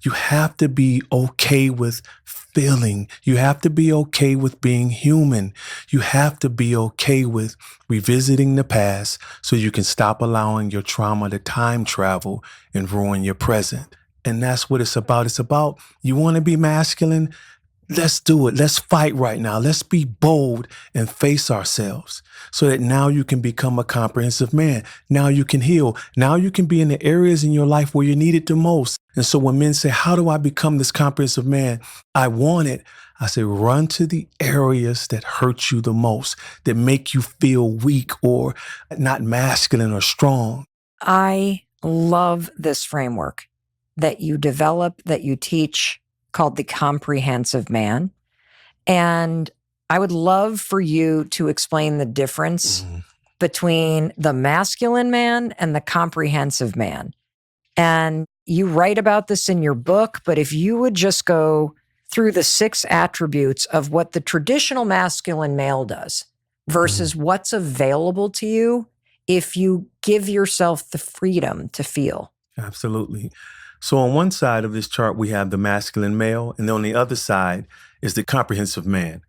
You have to be okay with feeling. You have to be okay with being human. You have to be okay with revisiting the past so you can stop allowing your trauma to time travel and ruin your present. And that's what it's about. It's about, you want to be masculine? Let's do it. Let's fight right now. Let's be bold and face ourselves so that now you can become a comprehensive man. Now you can heal. Now you can be in the areas in your life where you need it the most. And so when men say, how do I become this comprehensive man? I want it. I say, run to the areas that hurt you the most, that make you feel weak or not masculine or strong. I love this framework that you develop, that you teach, called the comprehensive man. And I would love for you to explain the difference between the masculine man and the comprehensive man. And you write about this in your book, but if you would just go through the 6 attributes of what the traditional masculine male does versus what's available to you if you give yourself the freedom to feel. Absolutely. So on one side of this chart, we have the masculine male, and on the other side is the comprehensive man.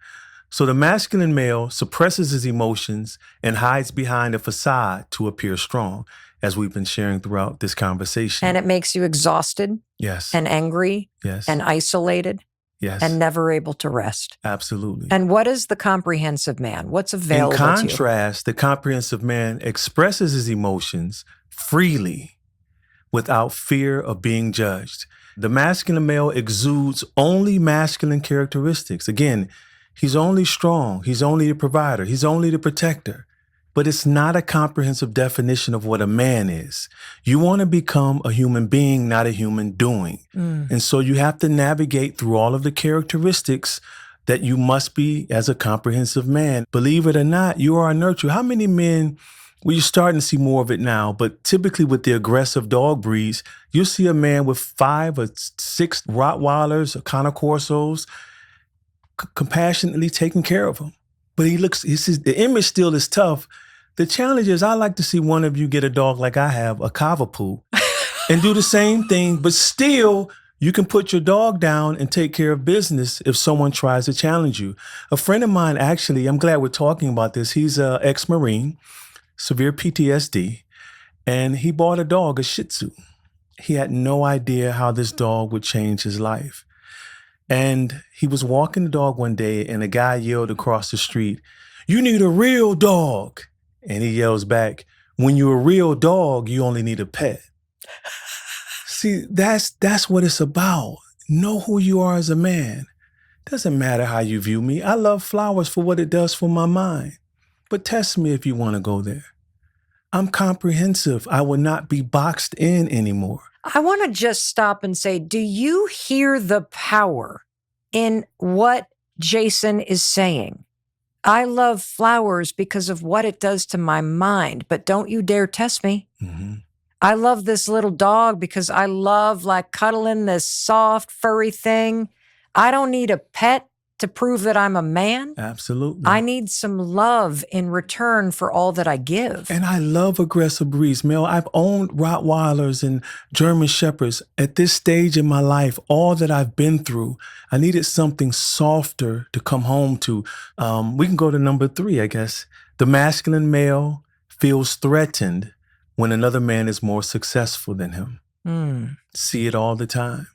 So the masculine male suppresses his emotions and hides behind a facade to appear strong, as we've been sharing throughout this conversation. And it makes you exhausted, yes, and angry, yes, and isolated, yes, and never able to rest. Absolutely. And what is the comprehensive man? What's available to you? In contrast, the comprehensive man expresses his emotions freely, without fear of being judged. The masculine male exudes only masculine characteristics. Again, he's only strong. He's only the provider. He's only the protector. But it's not a comprehensive definition of what a man is. You want to become a human being, not a human doing. And so you have to navigate through all of the characteristics that you must be as a comprehensive man. Believe it or not, you are a nurturer. How many men, well, you're starting to see more of it now, but typically with the aggressive dog breeds, you'll see a man with 5 or 6 Rottweilers or Cane Corsos compassionately taking care of him. But the image still is tough. The challenge is I like to see one of you get a dog like I have, a Cavapoo, and do the same thing, but still you can put your dog down and take care of business if someone tries to challenge you. A friend of mine, actually, I'm glad we're talking about this. He's an ex-Marine, severe PTSD, and he bought a dog, a Shih Tzu. He had no idea how this dog would change his life. And he was walking the dog one day and a guy yelled across the street, "You need a real dog." And he yells back, "When you're a real dog, you only need a pet." See, that's what it's about. Know who you are as a man. Doesn't matter how you view me. I love flowers for what it does for my mind. But test me if you want to go there. I'm comprehensive. I will not be boxed in anymore. I want to just stop and say, do you hear the power in what Jason is saying? I love flowers because of what it does to my mind, but don't you dare test me. Mm-hmm. I love this little dog because I love like cuddling this soft, furry thing. I don't need a pet to prove that I'm a man. Absolutely. I need some love in return for all that I give. And I love aggressive breeds, Mel. I've owned Rottweilers and German Shepherds. At this stage in my life, all that I've been through, I needed something softer to come home to. We can go to number 3, I guess. The masculine male feels threatened when another man is more successful than him. See it all the time.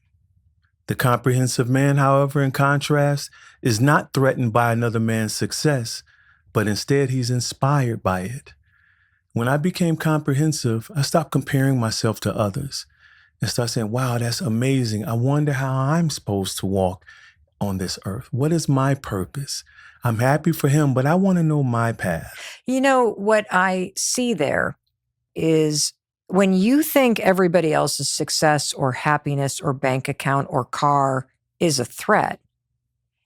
The comprehensive man, however, in contrast, is not threatened by another man's success, but instead he's inspired by it. When I became comprehensive, I stopped comparing myself to others and started saying, wow, that's amazing. I wonder how I'm supposed to walk on this earth. What is my purpose? I'm happy for him, but I want to know my path. You know, what I see there is when you think everybody else's success or happiness or bank account or car is a threat,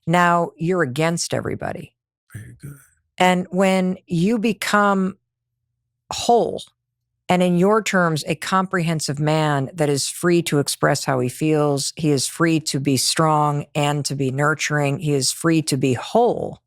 now you're against everybody. Very good. And when you become whole, and in your terms, a comprehensive man that is free to express how he feels, he is free to be strong and to be nurturing, he is free to be whole,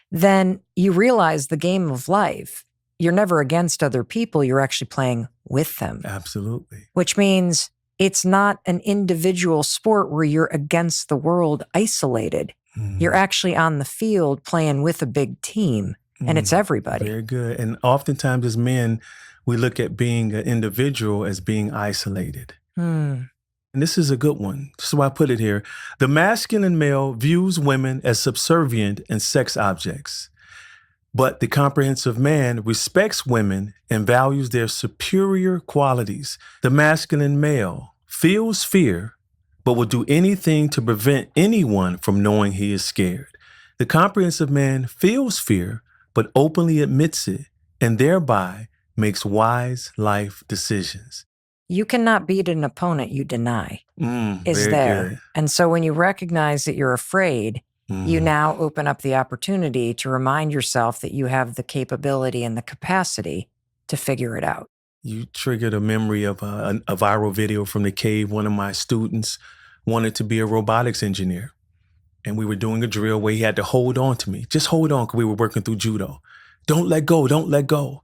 then you realize the game of life. You're never against other people. You're actually playing with them. Absolutely. Which means it's not an individual sport where you're against the world isolated. You're actually on the field playing with a big team, and it's everybody. Very good. And oftentimes as men, we look at being an individual as being isolated. And this is a good one. This is why I put it here. The masculine male views women as subservient and sex objects. But the comprehensive man respects women and values their superior qualities. The masculine male feels fear, but will do anything to prevent anyone from knowing he is scared. The comprehensive man feels fear, but openly admits it, and thereby makes wise life decisions. You cannot beat an opponent you deny is very there. good. And so when you recognize that you're afraid, you now open up the opportunity to remind yourself that you have the capability and the capacity to figure it out. You triggered a memory of a viral video from the cave. One of my students wanted to be a robotics engineer. And we were doing a drill where he had to hold on to me. Just hold on, because we were working through judo. Don't let go, don't let go.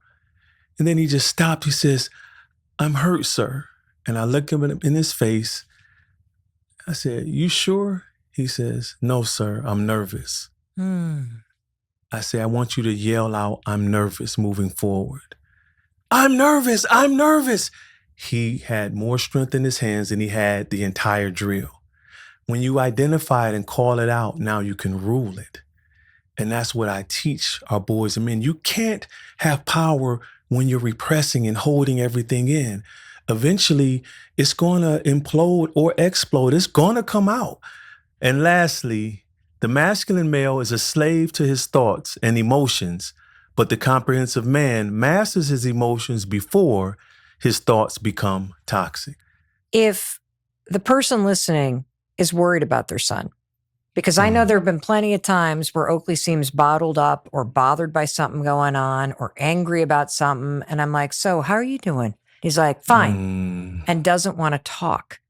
And then he just stopped. He says, "I'm hurt, sir." And I looked him in his face. I said, "You sure?" He says, "No, sir, I'm nervous." I say, "I want you to yell out, 'I'm nervous,' moving forward." "I'm nervous, I'm nervous." He had more strength in his hands than he had the entire drill. When you identify it and call it out, now you can rule it. And that's what I teach our boys and men. You can't have power when you're repressing and holding everything in. Eventually, it's going to implode or explode. It's going to come out. And lastly, the masculine male is a slave to his thoughts and emotions, but the comprehensive man masters his emotions before his thoughts become toxic. If the person listening is worried about their son, Because I know there have been plenty of times where Oakley seems bottled up or bothered by something going on or angry about something. And I'm like, so how are you doing? He's like, fine, and doesn't want to talk.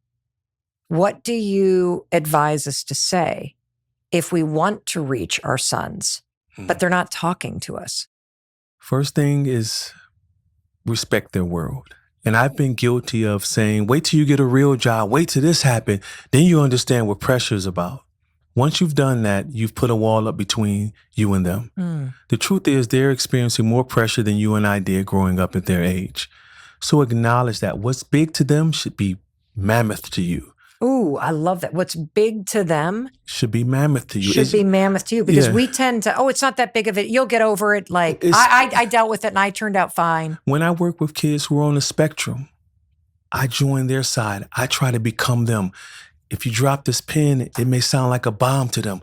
What do you advise us to say if we want to reach our sons, but they're not talking to us? First thing is respect their world. And I've been guilty of saying, wait till you get a real job, wait till this happen, then you understand what pressure is about. Once you've done that, you've put a wall up between you and them. The truth is they're experiencing more pressure than you and I did growing up at their age. So acknowledge that what's big to them should be mammoth to you. Ooh, I love that. What's big to them should be mammoth to you. Should be mammoth to you, because we tend to, it's not that big of it. You'll get over it. Like I dealt with it and I turned out fine. When I work with kids who are on the spectrum, I join their side. I try to become them. If you drop this pen, it may sound like a bomb to them.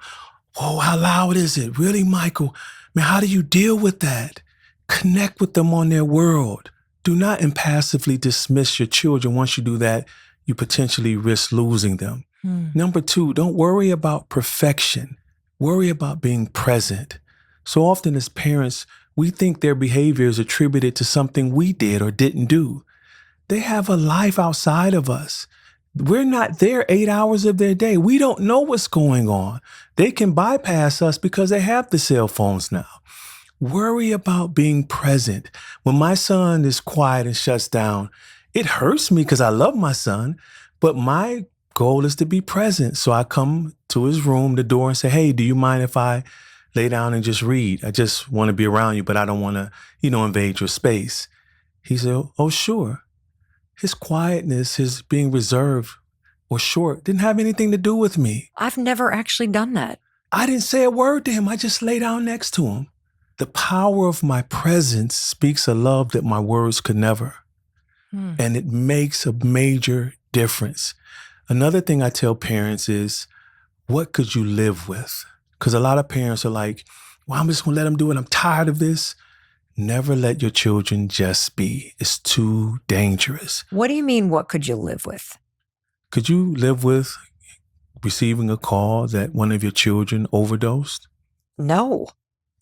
Whoa, how loud is it? Really, Michael? Man, how do you deal with that? Connect with them on their world. Do not impassively dismiss your children. Once you do that, you potentially risk losing them. Number 2, don't worry about perfection. Worry about being present. So often as parents, we think their behavior is attributed to something we did or didn't do. They have a life outside of us. We're not there 8 hours of their day. We don't know what's going on. They can bypass us because they have the cell phones now. Worry about being present. When my son is quiet and shuts down, it hurts me because I love my son, but my goal is to be present. So I come to his room, the door, and say, hey, do you mind if I lay down and just read? I just want to be around you, but I don't want to, invade your space. He said, oh, sure. His quietness, his being reserved or short didn't have anything to do with me. I've never actually done that. I didn't say a word to him. I just lay down next to him. The power of my presence speaks a love that my words could never. And it makes a major difference. Another thing I tell parents is, what could you live with? Because a lot of parents are like, well, I'm just going to let them do it. I'm tired of this. Never let your children just be. It's too dangerous. What do you mean, what could you live with? Could you live with receiving a call that one of your children overdosed? No.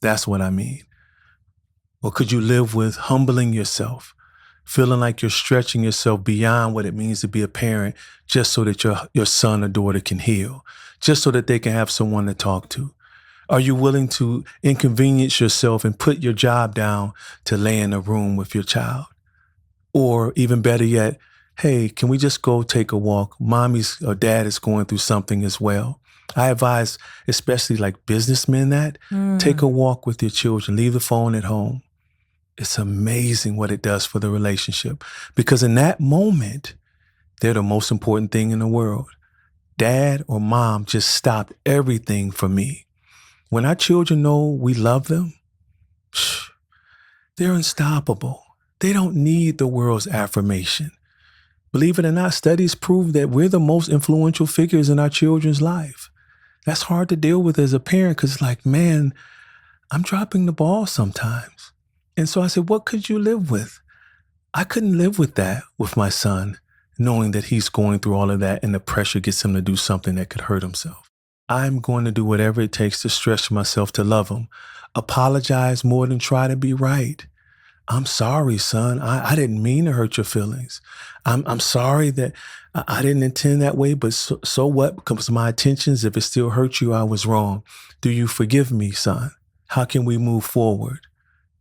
That's what I mean. Or could you live with humbling yourself, feeling like you're stretching yourself beyond what it means to be a parent just so that your son or daughter can heal, just so that they can have someone to talk to? Are you willing to inconvenience yourself and put your job down to lay in a room with your child? Or even better yet, hey, can we just go take a walk? Mommy's or dad is going through something as well. I advise, especially like businessmen, that take a walk with your children, leave the phone at home. It's amazing what it does for the relationship, because in that moment, they're the most important thing in the world. Dad or mom just stopped everything for me. When our children know we love them, they're unstoppable. They don't need the world's affirmation. Believe it or not, studies prove that we're the most influential figures in our children's life. That's hard to deal with as a parent, because like, man, I'm dropping the ball sometimes. And so I said, what could you live with? I couldn't live with that with my son, knowing that he's going through all of that and the pressure gets him to do something that could hurt himself. I'm going to do whatever it takes to stretch myself to love him. Apologize more than try to be right. I'm sorry, son. I didn't mean to hurt your feelings. I'm sorry that I didn't intend that way, but so what? Because my intentions, if it still hurt you, I was wrong. Do you forgive me, son? How can we move forward?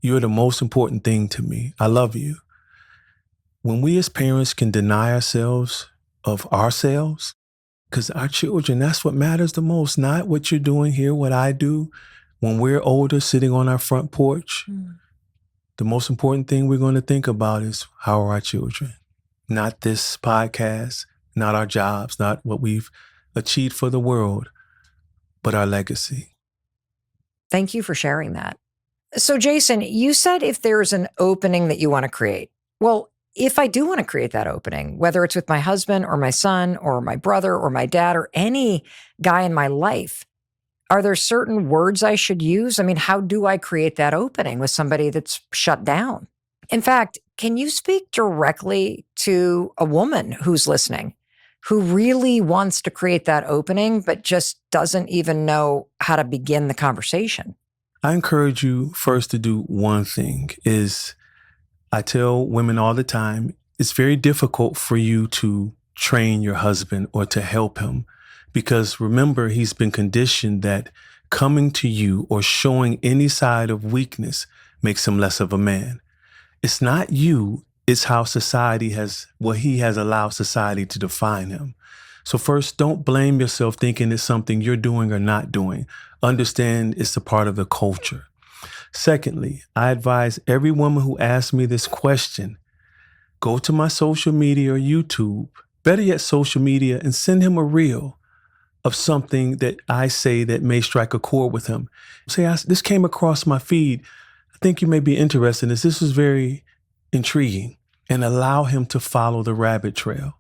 You're the most important thing to me. I love you. When we as parents can deny ourselves of ourselves, because our children, that's what matters the most, not what you're doing here, what I do. When we're older, sitting on our front porch, the most important thing we're going to think about is how are our children? Not this podcast, not our jobs, not what we've achieved for the world, but our legacy. Thank you for sharing that. So Jason, you said if there's an opening that you want to create. Well, if I do want to create that opening, whether it's with my husband or my son or my brother or my dad or any guy in my life, are there certain words I should use? I mean, how do I create that opening with somebody that's shut down? In fact, can you speak directly to a woman who's listening, who really wants to create that opening, but just doesn't even know how to begin the conversation? I encourage you first to do one thing is I tell women all the time, it's very difficult for you to train your husband or to help him because remember, he's been conditioned that coming to you or showing any side of weakness makes him less of a man. It's not you, it's how society has, well, he has allowed society to define him. So first, don't blame yourself thinking it's something you're doing or not doing. Understand it's a part of the culture. Secondly, I advise every woman who asks me this question, go to my social media or YouTube, better yet social media, and send him a reel of something that I say that may strike a chord with him. Say, this came across my feed. I think you may be interested in this. This is very intriguing, and allow him to follow the rabbit trail.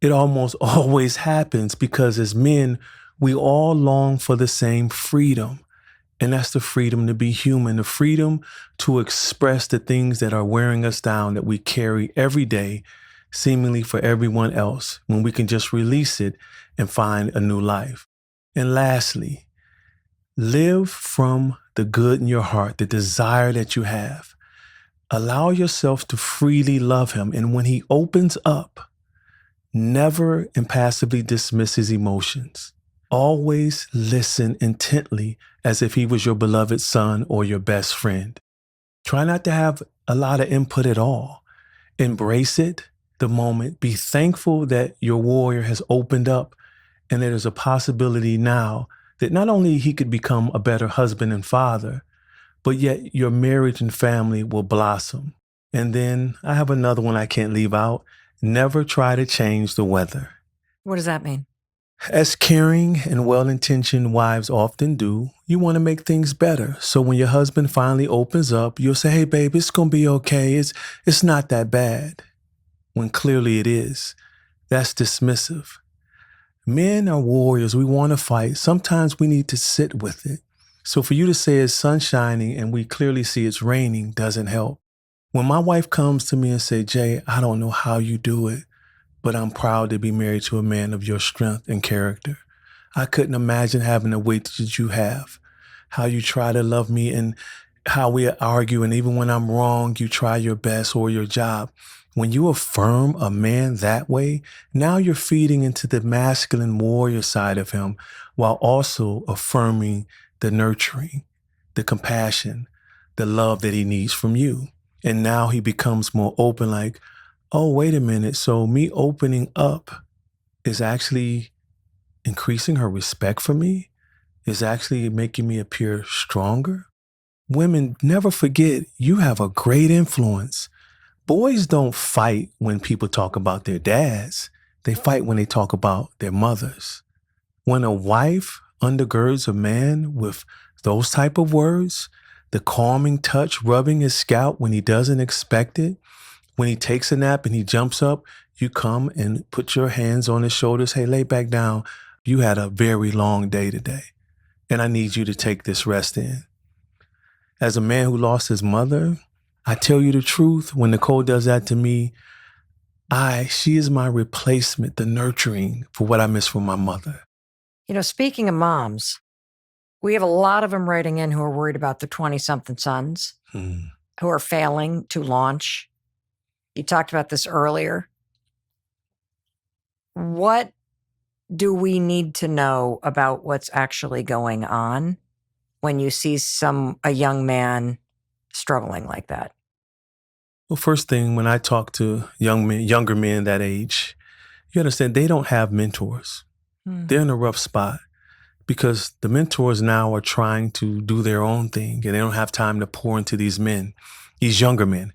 It almost always happens because as men, we all long for the same freedom. And that's the freedom to be human, the freedom to express the things that are wearing us down that we carry every day, seemingly for everyone else, when we can just release it and find a new life. And lastly, live from the good in your heart, the desire that you have. Allow yourself to freely love him. And when he opens up, never impassively dismiss his emotions. Always listen intently as if he was your beloved son or your best friend. Try not to have a lot of input at all. Embrace it, the moment. Be thankful that your warrior has opened up and that there's a possibility now that not only he could become a better husband and father, but yet your marriage and family will blossom. And then I have another one I can't leave out. Never try to change the weather. What does that mean? As caring and well-intentioned wives often do, you want to make things better. So when your husband finally opens up, you'll say, hey, babe, it's going to be okay. It's not that bad. When clearly it is. That's dismissive. Men are warriors. We want to fight. Sometimes we need to sit with it. So for you to say it's sun shining and we clearly see it's raining doesn't help. When my wife comes to me and say, Jay, I don't know how you do it, but I'm proud to be married to a man of your strength and character. I couldn't imagine having the weight that you have, how you try to love me and how we argue. And even when I'm wrong, you try your best or your job. When you affirm a man that way, now you're feeding into the masculine warrior side of him while also affirming the nurturing, the compassion, the love that he needs from you. And now he becomes more open, like, oh, wait a minute. So me opening up is actually increasing her respect for me, is actually making me appear stronger. Women, never forget, you have a great influence. Boys don't fight when people talk about their dads. They fight when they talk about their mothers. When a wife undergirds a man with those type of words, the calming touch, rubbing his scalp when he doesn't expect it, when he takes a nap and he jumps up, you come and put your hands on his shoulders. Hey, lay back down. You had a very long day today, and I need you to take this rest in. As a man who lost his mother, I tell you the truth, when Nicole does that to me, she is my replacement, the nurturing for what I miss from my mother. You know, speaking of moms, we have a lot of them writing in who are worried about the 20-something sons who are failing to launch. You talked about this earlier. What do we need to know about what's actually going on when you see a young man struggling like that? Well, first thing, when I talk to younger men that age, you understand they don't have mentors. They're in a rough spot because the mentors now are trying to do their own thing and they don't have time to pour into these men, these younger men.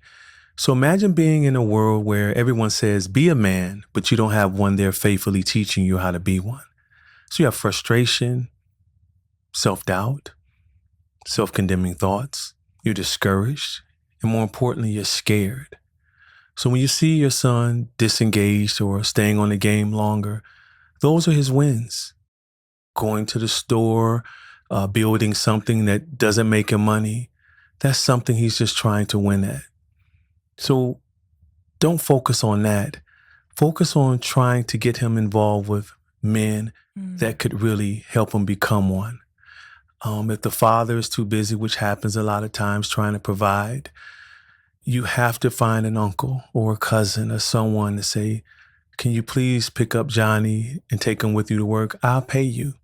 So imagine being in a world where everyone says, be a man, but you don't have one there faithfully teaching you how to be one. So you have frustration, self-doubt, self-condemning thoughts. You're discouraged. And more importantly, you're scared. So when you see your son disengaged or staying on the game longer, those are his wins. Going to the store, building something that doesn't make him money, that's something he's just trying to win at. So don't focus on that. focus on trying to get him involved with men that could really help him become one. If the father is too busy, which happens a lot of times, trying to provide, you have to find an uncle or a cousin or someone to say, can you please pick up Johnny and take him with you to work? I'll pay you.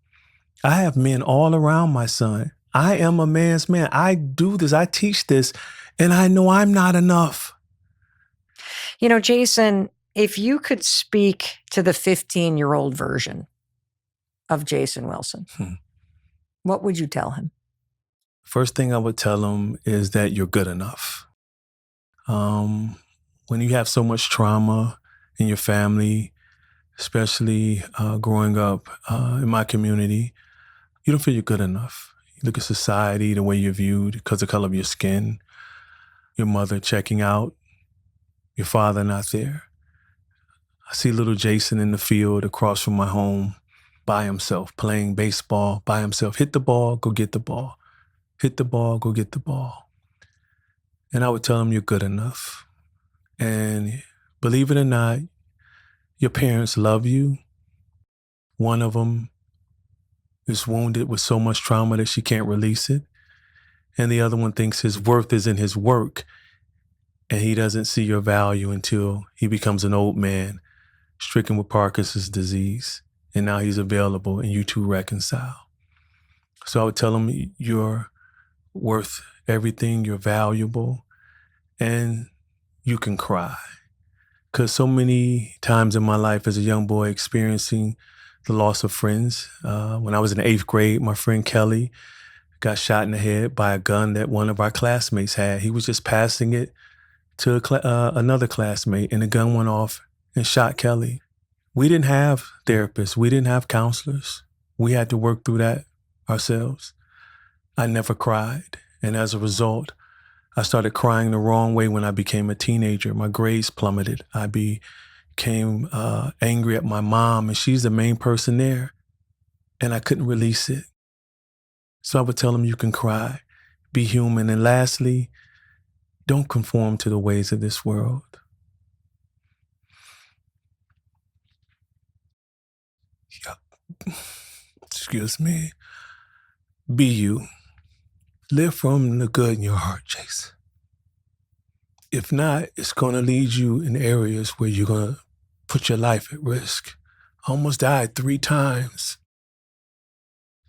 I have men all around my son. I am a man's man. I do this. I teach this, and I know I'm not enough. You know, Jason, if you could speak to the 15-year-old version of Jason Wilson, what would you tell him? First thing I would tell him is that you're good enough. When you have so much trauma in your family, especially growing up in my community, you don't feel you're good enough. You look at society, the way you're viewed because of the color of your skin, your mother checking out, your father not there. I see little Jason in the field across from my home by himself, playing baseball by himself. Hit the ball, go get the ball. Hit the ball, go get the ball. And I would tell him you're good enough. And believe it or not, your parents love you. One of them is wounded with so much trauma that she can't release it. And the other one thinks his worth is in his work. And he doesn't see your value until he becomes an old man, stricken with Parkinson's disease. And now he's available and you two reconcile. So I would tell him you're worth everything, you're valuable, and you can cry. Because so many times in my life as a young boy experiencing the loss of friends. When I was in the 8th grade, my friend Kelly got shot in the head by a gun that one of our classmates had. He was just passing it to another classmate, and the gun went off and shot Kelly. We didn't have therapists. We didn't have counselors. We had to work through that ourselves. I never cried. And as a result, I started crying the wrong way when I became a teenager. My grades plummeted. I became angry at my mom, and she's the main person there. And I couldn't release it. So I would tell them you can cry, be human. And lastly, don't conform to the ways of this world. Excuse me. Be you. Live from the good in your heart, Jason. If not, it's going to lead you in areas where you're going to put your life at risk. I almost died 3 times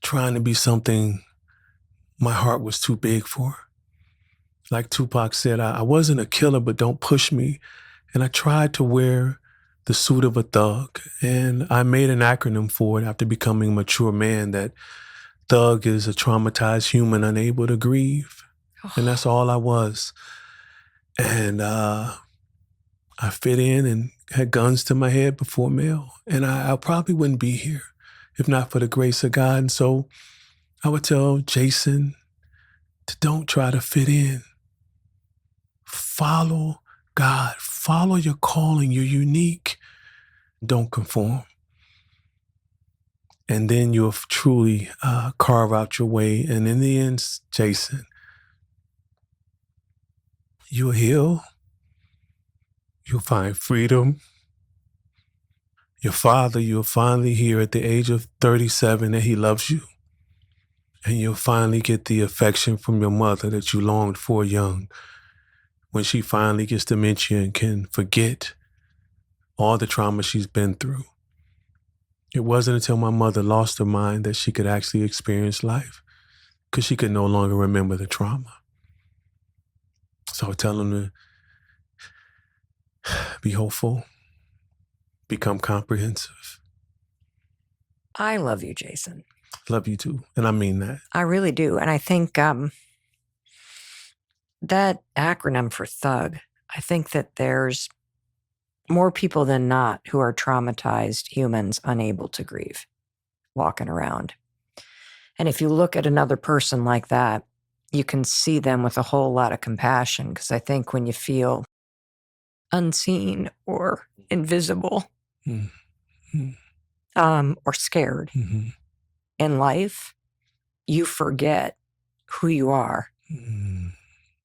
trying to be something my heart was too big for. Like Tupac said, I wasn't a killer, but don't push me. And I tried to wear the suit of a thug. And I made an acronym for it after becoming a mature man that thug is a traumatized human unable to grieve. And that's all I was. And I fit in and had guns to my head before mail. And I probably wouldn't be here if not for the grace of God. And so I would tell Jason to don't try to fit in. Follow God. Follow your calling. You're unique. Don't conform. And then you'll truly carve out your way. And in the end, Jason, you'll heal. You'll find freedom. Your father, you'll finally hear at the age of 37 that he loves you. And you'll finally get the affection from your mother that you longed for young. When she finally gets dementia and can forget all the trauma she's been through. It wasn't until my mother lost her mind that she could actually experience life because she could no longer remember the trauma. So I tell them to be hopeful, become comprehensive. I love you, Jason. Love you too. And I mean that. I really do. And I think that acronym for thug, I think that there's more people than not who are traumatized humans unable to grieve walking around. And if you look at another person like that, you can see them with a whole lot of compassion, because I think when you feel unseen or invisible or scared in life, you forget who you are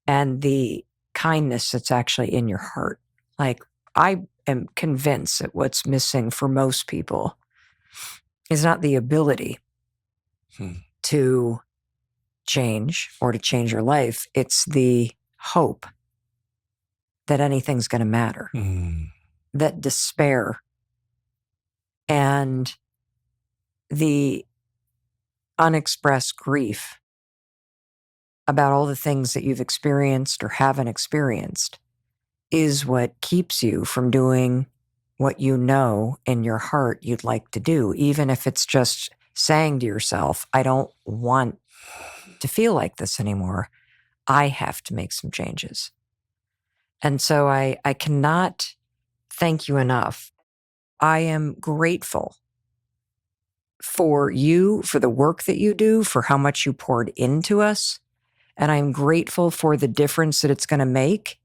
and the kindness that's actually in your heart. Like, I am convinced that what's missing for most people is not the ability to change or to change your life. It's the hope that anything's going to matter, that despair and the unexpressed grief about all the things that you've experienced or haven't experienced is what keeps you from doing what you know in your heart you'd like to do, even if it's just saying to yourself, I don't want to feel like this anymore. I have to make some changes. And so I cannot thank you enough. I am grateful for you, for the work that you do, for how much you poured into us. And I'm grateful for the difference that it's going to make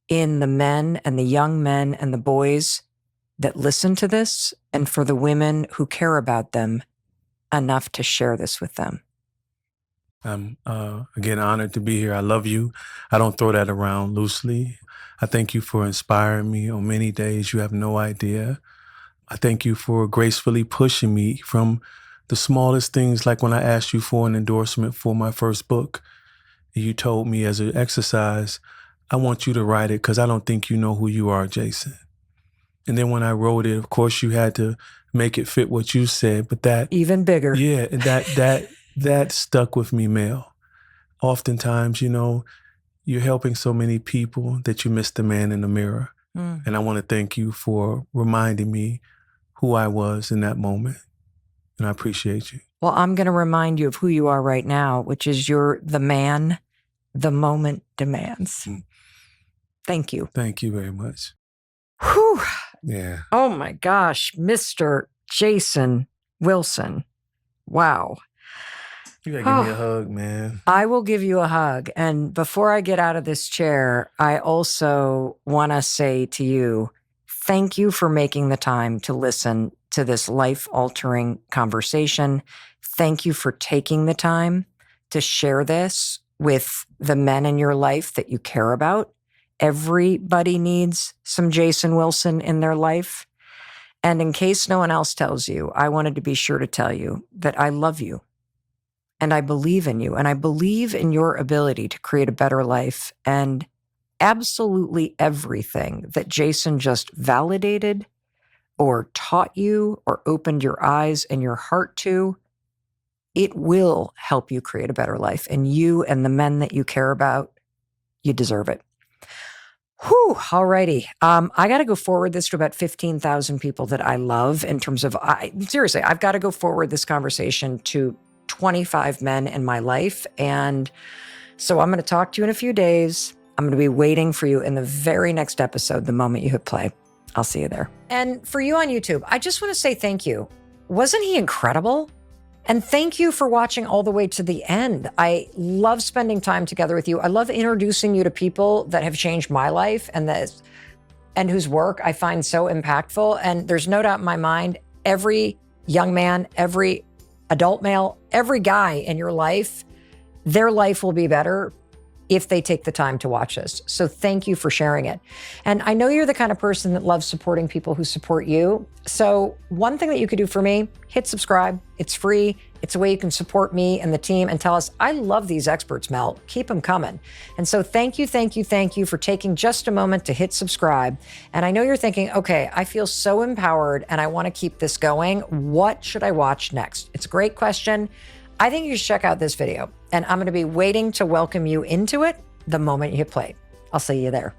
in the men and the young men and the boys that listen to this, and for the women who care about them enough to share this with them. I'm again honored to be here. I love you. I don't throw that around loosely. I thank you for inspiring me on many days. You have no idea. I thank you for gracefully pushing me from the smallest things, like when I asked you for an endorsement for my first book. You told me as an exercise, I want you to write it because I don't think you know who you are, Jason. And then when I wrote it, of course, you had to make it fit what you said, but that even bigger. Yeah, that stuck with me, Mel. Oftentimes, you're helping so many people that you miss the man in the mirror. And I want to thank you for reminding me who I was in that moment. And I appreciate you. Well, I'm going to remind you of who you are right now, which is you're the man the moment demands. Thank you. Thank you very much. Whew. Yeah. Oh my gosh, Mr. Jason Wilson. Wow. You gotta give me a hug, man. I will give you a hug. And before I get out of this chair, I also want to say to you, thank you for making the time to listen to this life-altering conversation. Thank you for taking the time to share this with the men in your life that you care about. Everybody needs some Jason Wilson in their life. And in case no one else tells you, I wanted to be sure to tell you that I love you. And I believe in you. And I believe in your ability to create a better life. And absolutely everything that Jason just validated or taught you or opened your eyes and your heart to, it will help you create a better life. And you and the men that you care about, you deserve it. Whew, alrighty. I got to go forward this to about 15,000 people that I love in terms of, seriously, I've got to go forward this conversation to 25 men in my life. And so I'm going to talk to you in a few days. I'm going to be waiting for you in the very next episode, the moment you hit play. I'll see you there. And for you on YouTube, I just want to say thank you. Wasn't he incredible? And thank you for watching all the way to the end. I love spending time together with you. I love introducing you to people that have changed my life and whose work I find so impactful. And there's no doubt in my mind, every young man, every adult male, every guy in your life, their life will be better if they take the time to watch this. So thank you for sharing it. And I know you're the kind of person that loves supporting people who support you. So one thing that you could do for me, hit subscribe. It's free. It's a way you can support me and the team and tell us, I love these experts, Mel. Keep them coming. And so thank you for taking just a moment to hit subscribe. And I know you're thinking, okay, I feel so empowered and I want to keep this going. What should I watch next? It's a great question. I think you should check out this video, and I'm going to be waiting to welcome you into it the moment you hit play. I'll see you there.